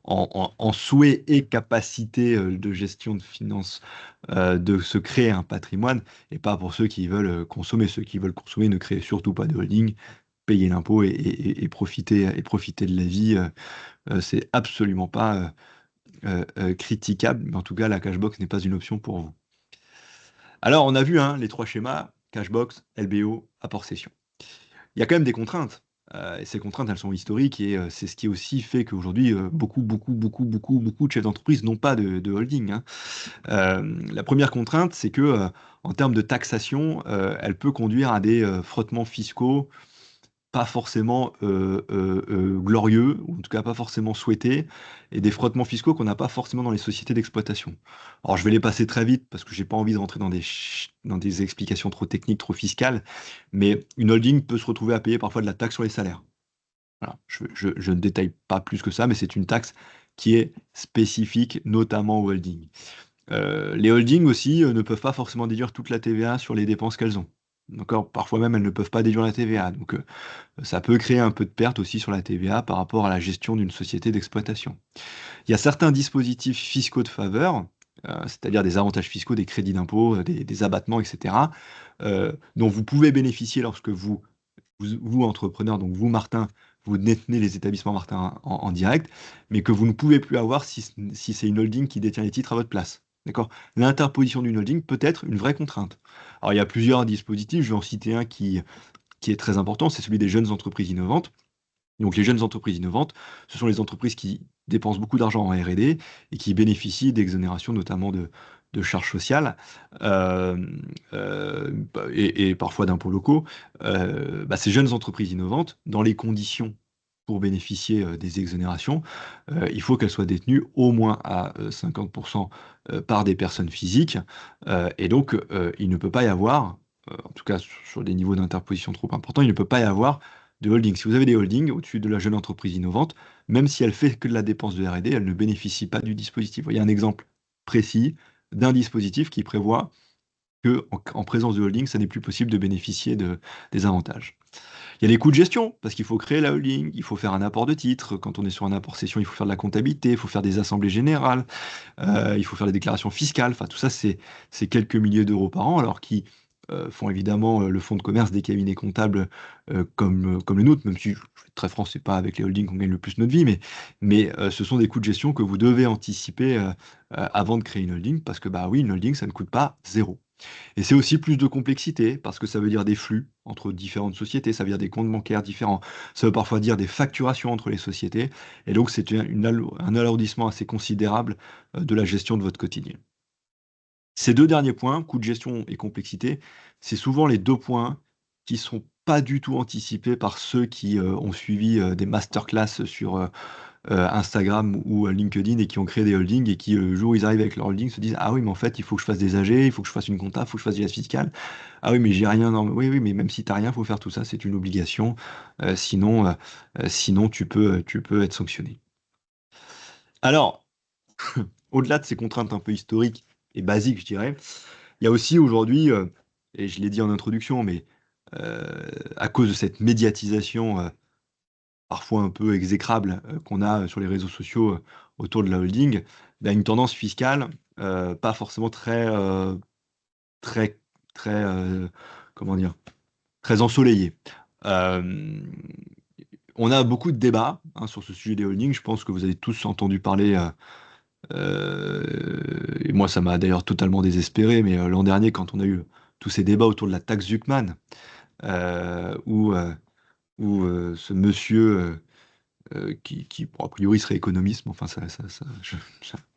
en souhait et capacité de gestion de finances de se créer un patrimoine et pas pour ceux qui veulent consommer. Ceux qui veulent consommer ne créent surtout pas de holding, payer l'impôt et profiter de la vie. C'est absolument pas critiquable, mais en tout cas, la cashbox n'est pas une option pour vous. Alors, on a vu hein, les trois schémas, cashbox, LBO, apport-cession. Il y a quand même des contraintes. Et ces contraintes, elles sont historiques et c'est ce qui aussi fait qu'aujourd'hui, beaucoup de chefs d'entreprise n'ont pas de holding, hein. La première contrainte, c'est que en termes de taxation, elle peut conduire à des frottements fiscaux pas forcément glorieux, ou en tout cas pas forcément souhaités, et des frottements fiscaux qu'on n'a pas forcément dans les sociétés d'exploitation. Alors je vais les passer très vite parce que j'ai pas envie de rentrer dans des explications trop techniques, trop fiscales, mais une holding peut se retrouver à payer parfois de la taxe sur les salaires. Voilà. Je ne détaille pas plus que ça, mais c'est une taxe qui est spécifique, notamment aux holdings. Les holdings aussi ne peuvent pas forcément déduire toute la TVA sur les dépenses qu'elles ont. D'accord? Parfois même, elles ne peuvent pas déduire la TVA. Donc, ça peut créer un peu de perte aussi sur la TVA par rapport à la gestion d'une société d'exploitation. Il y a certains dispositifs fiscaux de faveur, c'est-à-dire des avantages fiscaux, des crédits d'impôt, des abattements, etc., dont vous pouvez bénéficier lorsque vous, entrepreneur, donc vous, Martin, vous détenez les établissements Martin en direct, mais que vous ne pouvez plus avoir si c'est une holding qui détient les titres à votre place. D'accord? L'interposition d'une holding peut être une vraie contrainte. Alors, il y a plusieurs dispositifs, je vais en citer un qui est très important, c'est celui des jeunes entreprises innovantes. Donc les jeunes entreprises innovantes, ce sont les entreprises qui dépensent beaucoup d'argent en R&D et qui bénéficient d'exonérations notamment de charges sociales et parfois d'impôts locaux. Ces jeunes entreprises innovantes, dans les conditions pour bénéficier des exonérations, il faut qu'elles soient détenues au moins à 50% par des personnes physiques. Et donc, il ne peut pas y avoir, en tout cas sur des niveaux d'interposition trop importants, il ne peut pas y avoir de holding. Si vous avez des holdings au-dessus de la jeune entreprise innovante, même si elle fait que de la dépense de R&D, elle ne bénéficie pas du dispositif. Il y a un exemple précis d'un dispositif qui prévoit que en présence de holding, ça n'est plus possible de bénéficier des avantages. Il y a les coûts de gestion, parce qu'il faut créer la holding, il faut faire un apport de titres. Quand on est sur un apport cession, il faut faire de la comptabilité, il faut faire des assemblées générales, il faut faire des déclarations fiscales. Enfin, tout ça, c'est quelques milliers d'euros par an, alors qui font évidemment le fonds de commerce des cabinets comptables comme le nôtre, même si, je vais être très franc, c'est pas avec les holdings qu'on gagne le plus notre vie, mais ce sont des coûts de gestion que vous devez anticiper avant de créer une holding, parce que bah oui, une holding, ça ne coûte pas zéro. Et c'est aussi plus de complexité, parce que ça veut dire des flux entre différentes sociétés, ça veut dire des comptes bancaires différents, ça veut parfois dire des facturations entre les sociétés, et donc c'est un alourdissement assez considérable de la gestion de votre quotidien. Ces deux derniers points, coût de gestion et complexité, c'est souvent les deux points qui sont pas du tout anticipés par ceux qui ont suivi des masterclass sur Instagram ou LinkedIn et qui ont créé des holdings et qui, le jour où ils arrivent avec leur holding, se disent: «Ah oui, mais en fait, il faut que je fasse des AG, il faut que je fasse une compta, il faut que je fasse du fiscal. Ah oui, mais j'ai rien dans» oui, oui, mais même si tu as rien, il faut faire tout ça, c'est une obligation, sinon tu peux être sanctionné. Alors, au-delà de ces contraintes un peu historiques et basiques, je dirais, il y a aussi aujourd'hui, et je l'ai dit en introduction, mais à cause de cette médiatisation, parfois un peu exécrable, qu'on a sur les réseaux sociaux, autour de la holding, bah, une tendance fiscale, pas forcément très très, comment dire? Très ensoleillée. Hem, on a beaucoup de débats, hein, sur ce sujet des holdings. Je pense que vous avez tous entendu parler, et moi ça m'a d'ailleurs totalement désespéré, mais l'an dernier quand on a eu tous ces débats autour de la taxe Zuckman, où, ce monsieur, qui bon, a priori serait économiste, mais enfin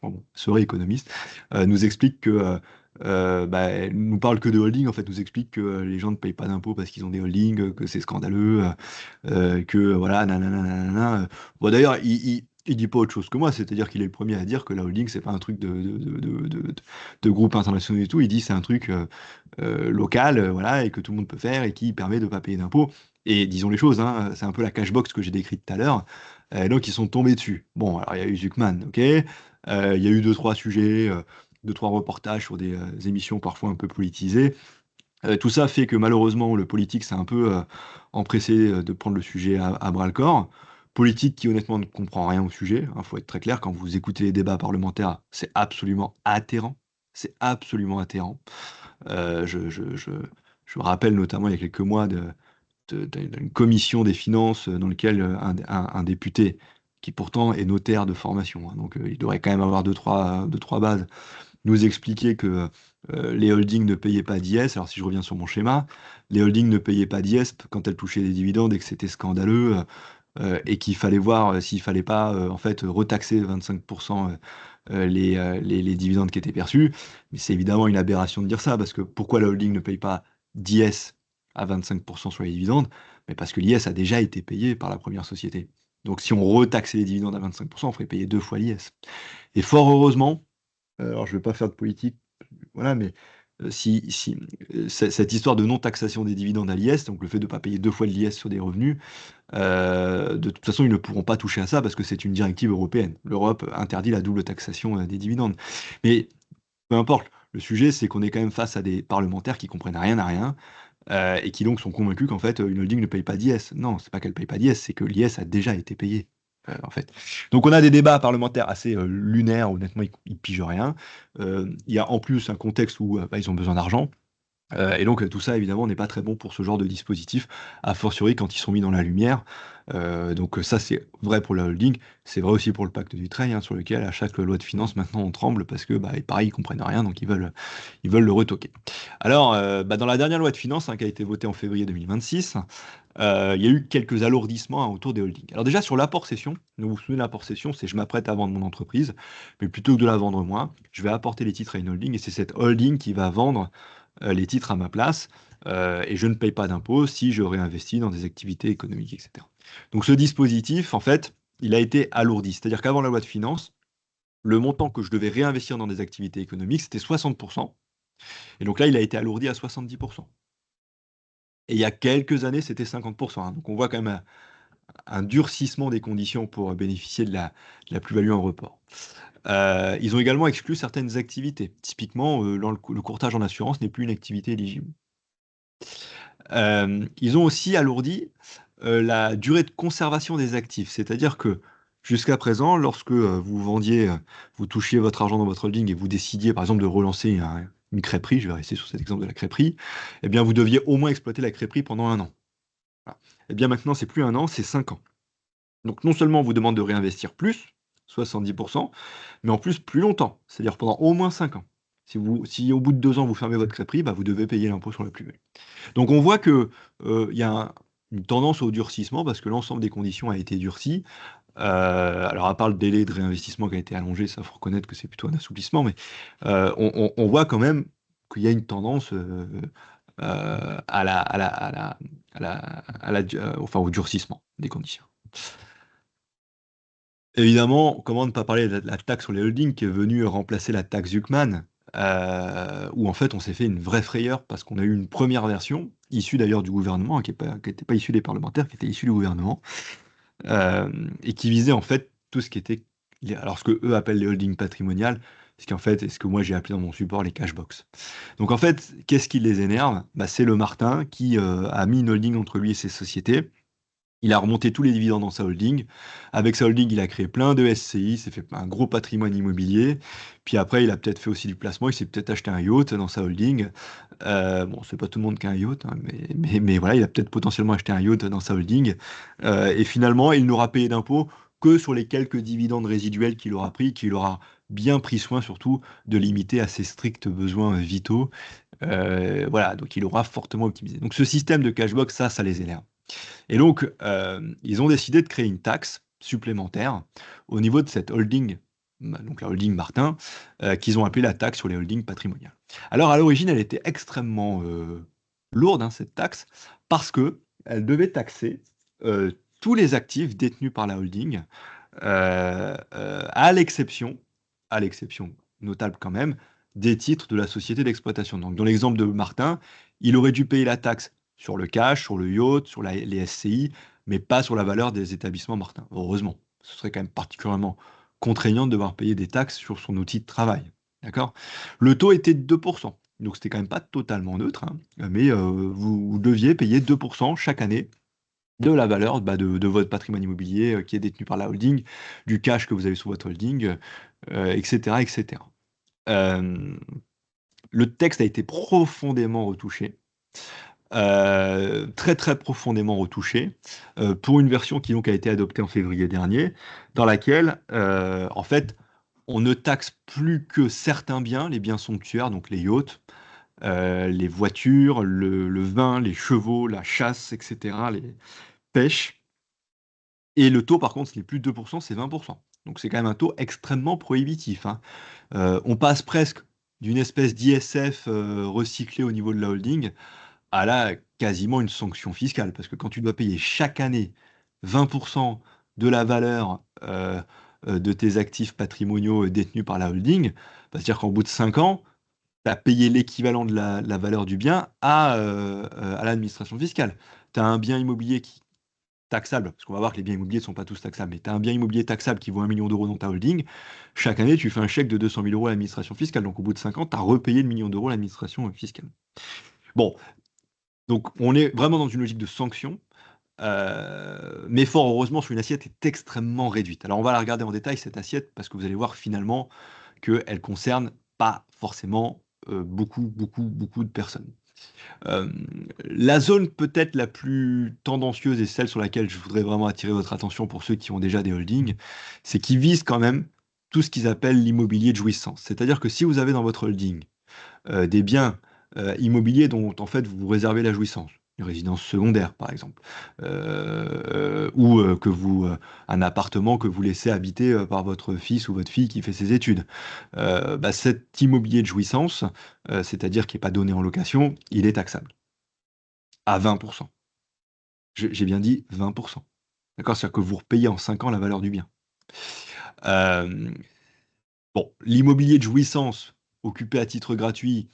bon, serait économiste, nous explique que, nous parle que de holding, en fait, nous explique que les gens ne payent pas d'impôts parce qu'ils ont des holdings, que c'est scandaleux, que voilà, nanana, nanana. Bon, d'ailleurs, il dit pas autre chose que moi, c'est-à-dire qu'il est le premier à dire que la holding, c'est pas un truc de groupe international et tout. Il dit c'est un truc local, voilà, et que tout le monde peut faire et qui permet de pas payer d'impôts. Et disons les choses, hein, c'est un peu la cashbox que j'ai décrite tout à l'heure. Donc ils sont tombés dessus. Bon, alors il y a eu Zuckman, OK, il y a eu deux trois sujets, 2-3 reportages sur des, émissions parfois un peu politisées. Tout ça fait que malheureusement le politique s'est un peu, empressé, de prendre le sujet à bras-le-corps. Politique qui honnêtement ne comprend rien au sujet, hein, faut être très clair. Quand vous écoutez les débats parlementaires, c'est absolument atterrant. C'est absolument atterrant. Je me rappelle notamment il y a quelques mois d'une commission des finances dans lequel un député, qui pourtant est notaire de formation, hein, donc il devrait quand même avoir deux, trois bases, nous expliquait que les holdings ne payaient pas d'IS. Alors si je reviens sur mon schéma, les holdings ne payaient pas d'IS quand elles touchaient des dividendes et que c'était scandaleux et qu'il fallait voir s'il fallait pas en fait retaxer 25% les dividendes qui étaient perçus. Mais c'est évidemment une aberration de dire ça, parce que pourquoi la holding ne paye pas d'IS à 25% sur les dividendes? Mais parce que l'IS a déjà été payé par la première société. Donc si on retaxait les dividendes à 25%, on ferait payer deux fois l'IS. Et fort heureusement, alors je ne vais pas faire de politique, voilà, mais si cette histoire de non-taxation des dividendes à l'IS, donc le fait de ne pas payer deux fois de l'IS sur des revenus, de toute façon, ils ne pourront pas toucher à ça parce que c'est une directive européenne. L'Europe interdit la double taxation des dividendes. Mais peu importe, le sujet, c'est qu'on est quand même face à des parlementaires qui comprennent rien à rien et qui donc sont convaincus qu'en fait, une holding ne paye pas d'IS. Non, c'est pas qu'elle paye pas d'IS, c'est que l'IS a déjà été payé. En fait. Donc on a des débats parlementaires assez lunaires, honnêtement, ils pigent rien. Il y a en plus un contexte où bah, ils ont besoin d'argent. Et donc tout ça évidemment n'est pas très bon pour ce genre de dispositif, a fortiori quand ils sont mis dans la lumière. Donc ça c'est vrai pour la holding, c'est vrai aussi pour le pacte Dutreil, hein, sur lequel à chaque loi de finances maintenant on tremble parce que bah, pareil ils comprennent rien donc ils veulent le retoquer. Alors bah, dans la dernière loi de finances qui a été votée en février 2026, il y a eu quelques alourdissements autour des holdings. Alors déjà sur l'apport cession, vous vous souvenez de l'apport cession, c'est je m'apprête à vendre mon entreprise, mais plutôt que de la vendre moi, je vais apporter les titres à une holding et c'est cette holding qui va vendre les titres à ma place et je ne paye pas d'impôts si je réinvestis dans des activités économiques, etc. Donc ce dispositif, en fait, il a été alourdi. C'est-à-dire qu'avant la loi de finances, le montant que je devais réinvestir dans des activités économiques, c'était 60%. Et donc là, il a été alourdi à 70%. Et il y a quelques années, c'était 50%, hein. Donc on voit quand même un durcissement des conditions pour bénéficier de la plus-value en report. Ils ont également exclu certaines activités. Typiquement, le courtage en assurance n'est plus une activité éligible. Ils ont aussi alourdi la durée de conservation des actifs. C'est-à-dire que jusqu'à présent, lorsque vous vendiez, vous touchiez votre argent dans votre holding et vous décidiez par exemple de relancer une crêperie, je vais rester sur cet exemple de la crêperie, eh bien vous deviez au moins exploiter la crêperie pendant un an. Voilà. Eh bien maintenant, c'est plus un an, c'est 5 ans. Donc non seulement on vous demande de réinvestir plus, 70%, mais en plus plus longtemps, c'est-à-dire pendant au moins 5 ans. Si au bout de 2 ans vous fermez votre crêperie, bah, vous devez payer l'impôt sur la plus-value. Donc on voit que il y a une tendance au durcissement parce que l'ensemble des conditions a été durci. Alors à part le délai de réinvestissement qui a été allongé, ça faut reconnaître que c'est plutôt un assouplissement, mais on voit quand même qu'il y a une tendance enfin, au durcissement des conditions. Évidemment, comment ne pas parler de la taxe sur les holdings qui est venue remplacer la taxe Zuckman, où en fait on s'est fait une vraie frayeur parce qu'on a eu une première version, issue d'ailleurs du gouvernement, hein, qui n'était pas issue des parlementaires, qui était issue du gouvernement, et qui visait en fait tout ce qui était, alors ce que eux appellent les holdings patrimoniales, ce qui en fait est ce que moi j'ai appelé dans mon support les cashbox. Donc en fait, qu'est-ce qui les énerve? Bah, c'est le Martin qui a mis une holding entre lui et ses sociétés. Il a remonté tous les dividendes dans sa holding. Avec sa holding, il a créé plein de SCI, s'est fait un gros patrimoine immobilier. Puis après, il a peut-être fait aussi du placement, il s'est peut-être acheté un yacht dans sa holding. Bon, c'est pas tout le monde qui a un yacht, hein, mais voilà, il a peut-être potentiellement acheté un yacht dans sa holding. Et finalement, il n'aura payé d'impôts que sur les quelques dividendes résiduels qu'il aura pris, qu'il aura bien pris soin surtout de limiter à ses stricts besoins vitaux. Voilà, donc il aura fortement optimisé. Donc ce système de cashbox, ça les énerve. Et donc, ils ont décidé de créer une taxe supplémentaire au niveau de cette holding, donc la holding Martin, qu'ils ont appelée la taxe sur les holdings patrimoniales. Alors, à l'origine, elle était extrêmement lourde, hein, cette taxe, parce que elle devait taxer tous les actifs détenus par la holding, à l'exception notable quand même, des titres de la société d'exploitation. Donc, dans l'exemple de Martin, il aurait dû payer la taxe sur le cash, sur le yacht, sur les SCI, mais pas sur la valeur des établissements Martin. Heureusement, ce serait quand même particulièrement contraignant de devoir payer des taxes sur son outil de travail. D'accord? Le taux était de 2%. Donc c'était quand même pas totalement neutre, hein, mais vous deviez payer 2% chaque année de la valeur bah, de votre patrimoine immobilier qui est détenu par la holding, du cash que vous avez sur votre holding, etc., etc. Le texte a été profondément retouché très très profondément retouchée, pour une version qui donc a été adoptée en février dernier, dans laquelle en fait on ne taxe plus que certains biens, les biens somptuaires, donc les yachts, les voitures, le vin, les chevaux, la chasse, etc., les pêches. Et le taux, par contre, ce n'est plus 2%, c'est 20%. Donc c'est quand même un taux extrêmement prohibitif, hein. On passe presque d'une espèce d'ISF recyclé au niveau de la holding à là, quasiment une sanction fiscale. Parce que quand tu dois payer chaque année 20% de la valeur de tes actifs patrimoniaux détenus par la holding, bah, c'est-à-dire qu'en bout de 5 ans, tu as payé l'équivalent de la valeur du bien à l'administration fiscale. Tu as un bien immobilier qui taxable, parce qu'on va voir que les biens immobiliers ne sont pas tous taxables, mais tu as un bien immobilier taxable qui vaut 1 million d'euros dans ta holding, chaque année, tu fais un chèque de 200 000 euros à l'administration fiscale. Donc, au bout de 5 ans, tu as repayé le million d'euros à l'administration fiscale. Bon, donc on est vraiment dans une logique de sanction, mais fort heureusement, sur une assiette est extrêmement réduite. Alors, on va la regarder en détail, cette assiette, parce que vous allez voir finalement qu'elle concerne pas forcément beaucoup de personnes. Euh, la zone peut-être la plus tendancieuse et celle sur laquelle je voudrais vraiment attirer votre attention pour ceux qui ont déjà des holdings, c'est qu'ils visent quand même tout ce qu'ils appellent l'immobilier de jouissance. C'est-à-dire que si vous avez dans votre holding des biens immobiliers dont en fait vous vous réservez la jouissance, une résidence secondaire par exemple, ou que un appartement que vous laissez habiter par votre fils ou votre fille qui fait ses études, bah, cet immobilier de jouissance, c'est-à-dire qui n'est pas donné en location, il est taxable à 20%. J'ai bien dit 20%. D'accord? C'est-à-dire que vous repayez en 5 ans la valeur du bien. Euh, bon, l'immobilier de jouissance occupé à titre gratuit,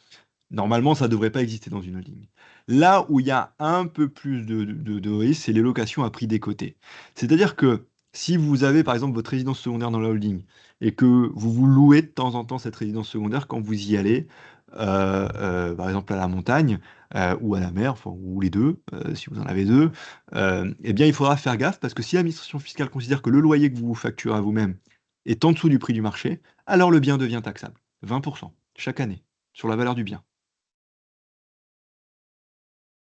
normalement, ça ne devrait pas exister dans une holding. Là où il y a un peu plus de risque, c'est les locations à prix décoté. C'est-à-dire que si vous avez, par exemple, votre résidence secondaire dans la holding et que vous vous louez de temps en temps cette résidence secondaire quand vous y allez, par exemple à la montagne ou à la mer, enfin, ou les deux, si vous en avez deux, eh bien, il faudra faire gaffe parce que si l'administration fiscale considère que le loyer que vous vous facturez à vous-même est en dessous du prix du marché, alors le bien devient taxable. 20% chaque année sur la valeur du bien.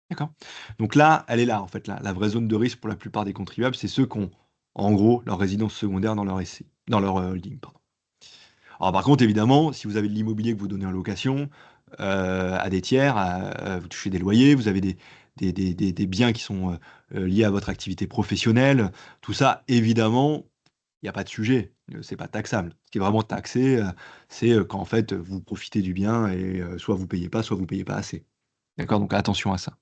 D'accord. Donc là, elle est là, en fait, la vraie zone de risque pour la plupart des contribuables, c'est ceux qui ont, en gros, leur résidence secondaire dans leur SCI, dans leur holding, pardon. Alors par contre, évidemment, si vous avez de l'immobilier que vous donnez en location à des tiers, vous touchez des loyers, vous avez des biens qui sont liés à votre activité professionnelle, tout ça, évidemment, il n'y a pas de sujet, c'est pas taxable. Ce qui est vraiment taxé, c'est quand en fait vous profitez du bien et soit vous payez pas assez. D'accord? Donc attention à ça.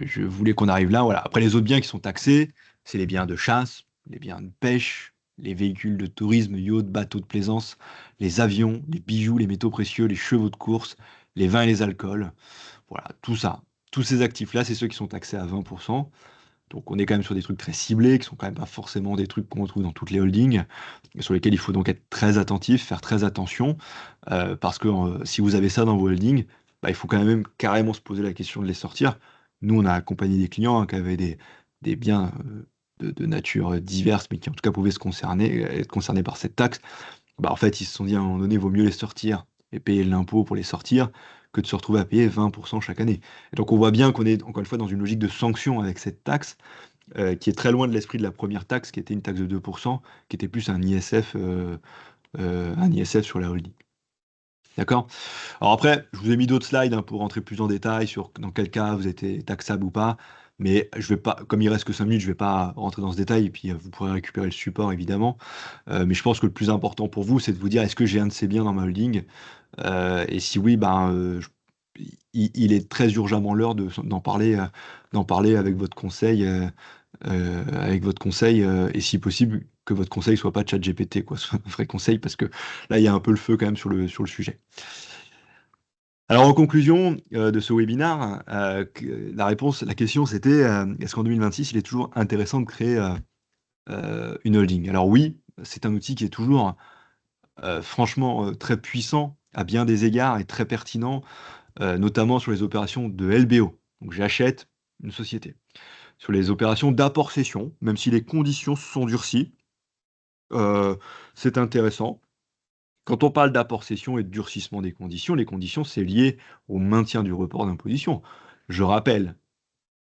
Je voulais qu'on arrive là, voilà. Après les autres biens qui sont taxés, c'est les biens de chasse, les biens de pêche, les véhicules de tourisme, yachts, bateaux de plaisance, les avions, les bijoux, les métaux précieux, les chevaux de course, les vins et les alcools. Voilà, tout ça. Tous ces actifs-là, c'est ceux qui sont taxés à 20%. Donc on est quand même sur des trucs très ciblés, qui sont quand même pas forcément des trucs qu'on retrouve dans toutes les holdings, et sur lesquels il faut donc être très attentif, faire très attention, parce que si vous avez ça dans vos holdings, bah, il faut quand même carrément se poser la question de les sortir. Nous, on a accompagné des clients hein, qui avaient des biens de nature diverse, mais qui en tout cas pouvaient se concerner, être concernés par cette taxe. Bah, en fait, ils se sont dit à un moment donné, il vaut mieux les sortir et payer l'impôt pour les sortir que de se retrouver à payer 20% chaque année. Et donc on voit bien qu'on est encore une fois dans une logique de sanction avec cette taxe, qui est très loin de l'esprit de la première taxe, qui était une taxe de 2%, qui était plus un ISF sur la holding. D'accord? Alors après, je vous ai mis d'autres slides hein, pour rentrer plus en détail sur dans quel cas vous êtes taxable ou pas. Mais je vais pas, comme il reste que 5 minutes, je vais pas rentrer dans ce détail, et puis vous pourrez récupérer le support évidemment. Mais je pense que le plus important pour vous, c'est de vous dire est-ce que j'ai un de ces biens dans ma holding? Et si oui, ben, il est très urgemment l'heure d'en parler avec votre conseil, et si possible, que votre conseil soit pas ChatGPT, quoi, soit un vrai conseil, parce que là, il y a un peu le feu quand même sur le sujet. Alors, en conclusion de ce webinaire, la question c'était est-ce qu'en 2026, il est toujours intéressant de créer une holding? Alors oui, c'est un outil qui est toujours franchement très puissant à bien des égards et très pertinent, notamment sur les opérations de LBO. Donc j'achète une société. Sur les opérations d'apport-cession, même si les conditions se sont durcies, c'est intéressant. Quand on parle d'apport cession et de durcissement des conditions, les conditions, c'est lié au maintien du report d'imposition. Je rappelle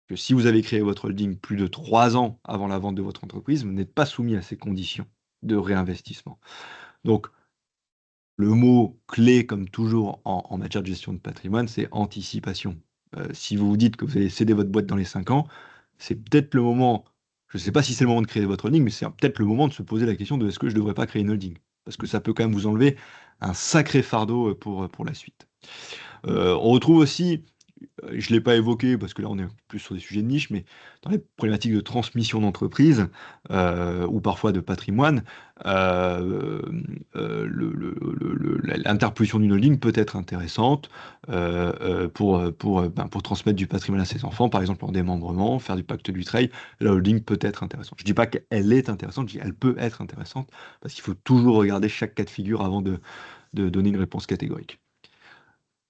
que si vous avez créé votre holding plus de 3 ans avant la vente de votre entreprise, vous n'êtes pas soumis à ces conditions de réinvestissement. Donc, le mot clé, comme toujours en matière de gestion de patrimoine, c'est anticipation. Si vous vous dites que vous allez céder votre boîte dans les 5 ans, c'est peut-être le moment, je ne sais pas si c'est le moment de créer votre holding, mais c'est peut-être le moment de se poser la question de est-ce que je ne devrais pas créer une holding? Parce que ça peut quand même vous enlever un sacré fardeau pour la suite. On retrouve aussi, je ne l'ai pas évoqué parce que là on est plus sur des sujets de niche, mais dans les problématiques de transmission d'entreprise ou parfois de patrimoine, l'interposition d'une holding peut être intéressante pour transmettre du patrimoine à ses enfants, par exemple en démembrement, faire du pacte du trade. La holding peut être intéressante. Je ne dis pas qu'elle est intéressante, je dis qu'elle peut être intéressante parce qu'il faut toujours regarder chaque cas de figure avant de donner une réponse catégorique.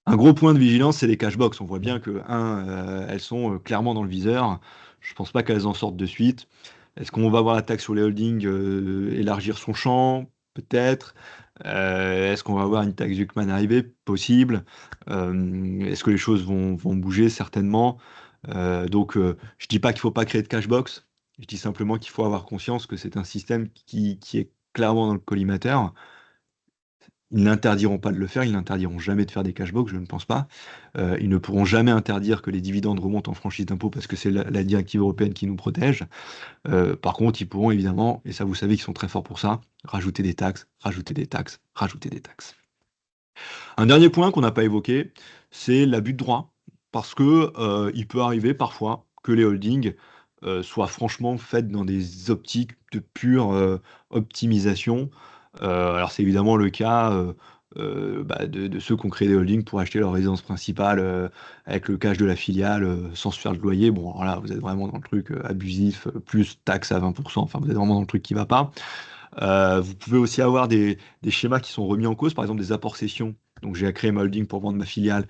Un gros point de vigilance, c'est les cashbox. On voit bien que, elles sont clairement dans le viseur. Je ne pense pas qu'elles en sortent de suite. Est-ce qu'on va voir la taxe sur les holdings élargir son champ? Peut-être. Est-ce qu'on va avoir une taxe Zuckman arriver? Possible. Est-ce que les choses vont bouger? Certainement. Donc, je ne dis pas qu'il ne faut pas créer de cashbox. Je dis simplement qu'il faut avoir conscience que c'est un système qui est clairement dans le collimateur. Ils n'interdiront pas de le faire, ils n'interdiront jamais de faire des cashbacks, je ne pense pas. Ils ne pourront jamais interdire que les dividendes remontent en franchise d'impôt parce que c'est la directive européenne qui nous protège. Par contre, ils pourront évidemment, et ça vous savez qu'ils sont très forts pour ça, rajouter des taxes, rajouter des taxes, rajouter des taxes. Un dernier point qu'on n'a pas évoqué, c'est l'abus de droit. Parce que il peut arriver parfois que les holdings soient franchement faites dans des optiques de pure optimisation. Alors c'est évidemment le cas de ceux qui ont créé des holdings pour acheter leur résidence principale avec le cash de la filiale sans se faire de loyer. Bon, alors là, vous êtes vraiment dans le truc abusif, plus taxe à 20%, enfin vous êtes vraiment dans le truc qui va pas. Vous pouvez aussi avoir des schémas qui sont remis en cause, par exemple des apports cessions. Donc j'ai créé ma holding pour vendre ma filiale,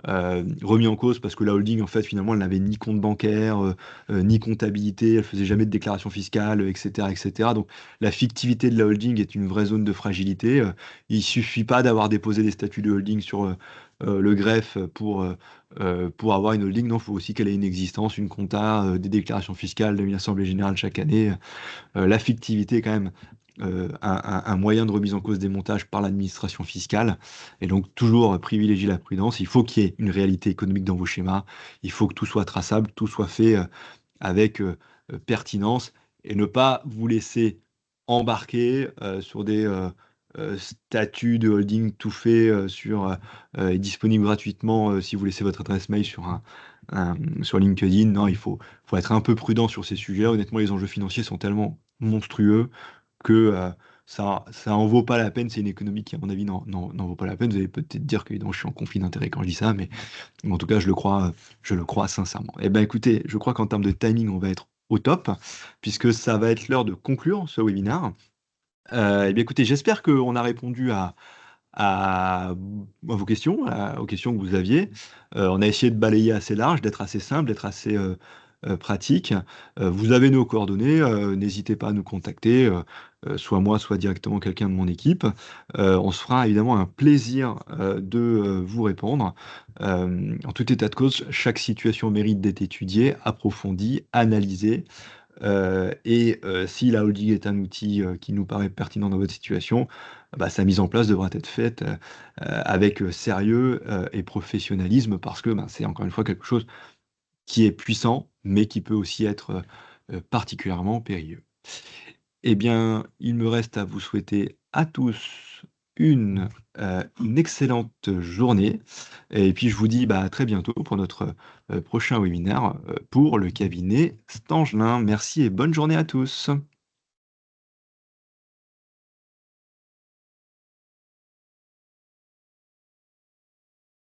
remis en cause parce que la holding, en fait, finalement, elle n'avait ni compte bancaire, ni comptabilité, elle faisait jamais de déclaration fiscale, etc., etc. Donc la fictivité de la holding est une vraie zone de fragilité. Il suffit pas d'avoir déposé des statuts de holding sur le greffe pour avoir une holding. Non, il faut aussi qu'elle ait une existence, une compta, des déclarations fiscales, une assemblée générale chaque année. La fictivité est quand même un moyen de remise en cause des montages par l'administration fiscale. Et donc, toujours privilégier la prudence. Il faut qu'il y ait une réalité économique dans vos schémas. Il faut que tout soit traçable, tout soit fait avec pertinence et ne pas vous laisser embarquer sur des statuts de holding tout fait et disponible gratuitement si vous laissez votre adresse mail sur LinkedIn. Non, faut être un peu prudent sur ces sujets. Honnêtement, les enjeux financiers sont tellement monstrueux que ça en vaut pas la peine. C'est une économie qui, à mon avis, n'en vaut pas la peine. Vous allez peut-être dire que je suis en conflit d'intérêts quand je dis ça, mais en tout cas, je le crois sincèrement. Eh ben, écoutez, je crois qu'en termes de timing, on va être au top, puisque ça va être l'heure de conclure ce webinaire. Eh bien, écoutez, j'espère qu'on a répondu à vos questions, aux questions que vous aviez. On a essayé de balayer assez large, d'être assez simple, d'être assez pratique. Vous avez nos coordonnées, n'hésitez pas à nous contacter, soit moi, soit directement quelqu'un de mon équipe. On se fera évidemment un plaisir de vous répondre. En tout état de cause, chaque situation mérite d'être étudiée, approfondie, analysée. Si la holding est un outil qui nous paraît pertinent dans votre situation, bah, sa mise en place devra être faite avec sérieux et professionnalisme parce que ben, c'est encore une fois quelque chose qui est puissant, mais qui peut aussi être particulièrement périlleux. Eh bien, il me reste à vous souhaiter à tous une excellente journée. Et puis, je vous dis bah, à très bientôt pour notre prochain webinaire pour le cabinet Stangelin. Merci et bonne journée à tous.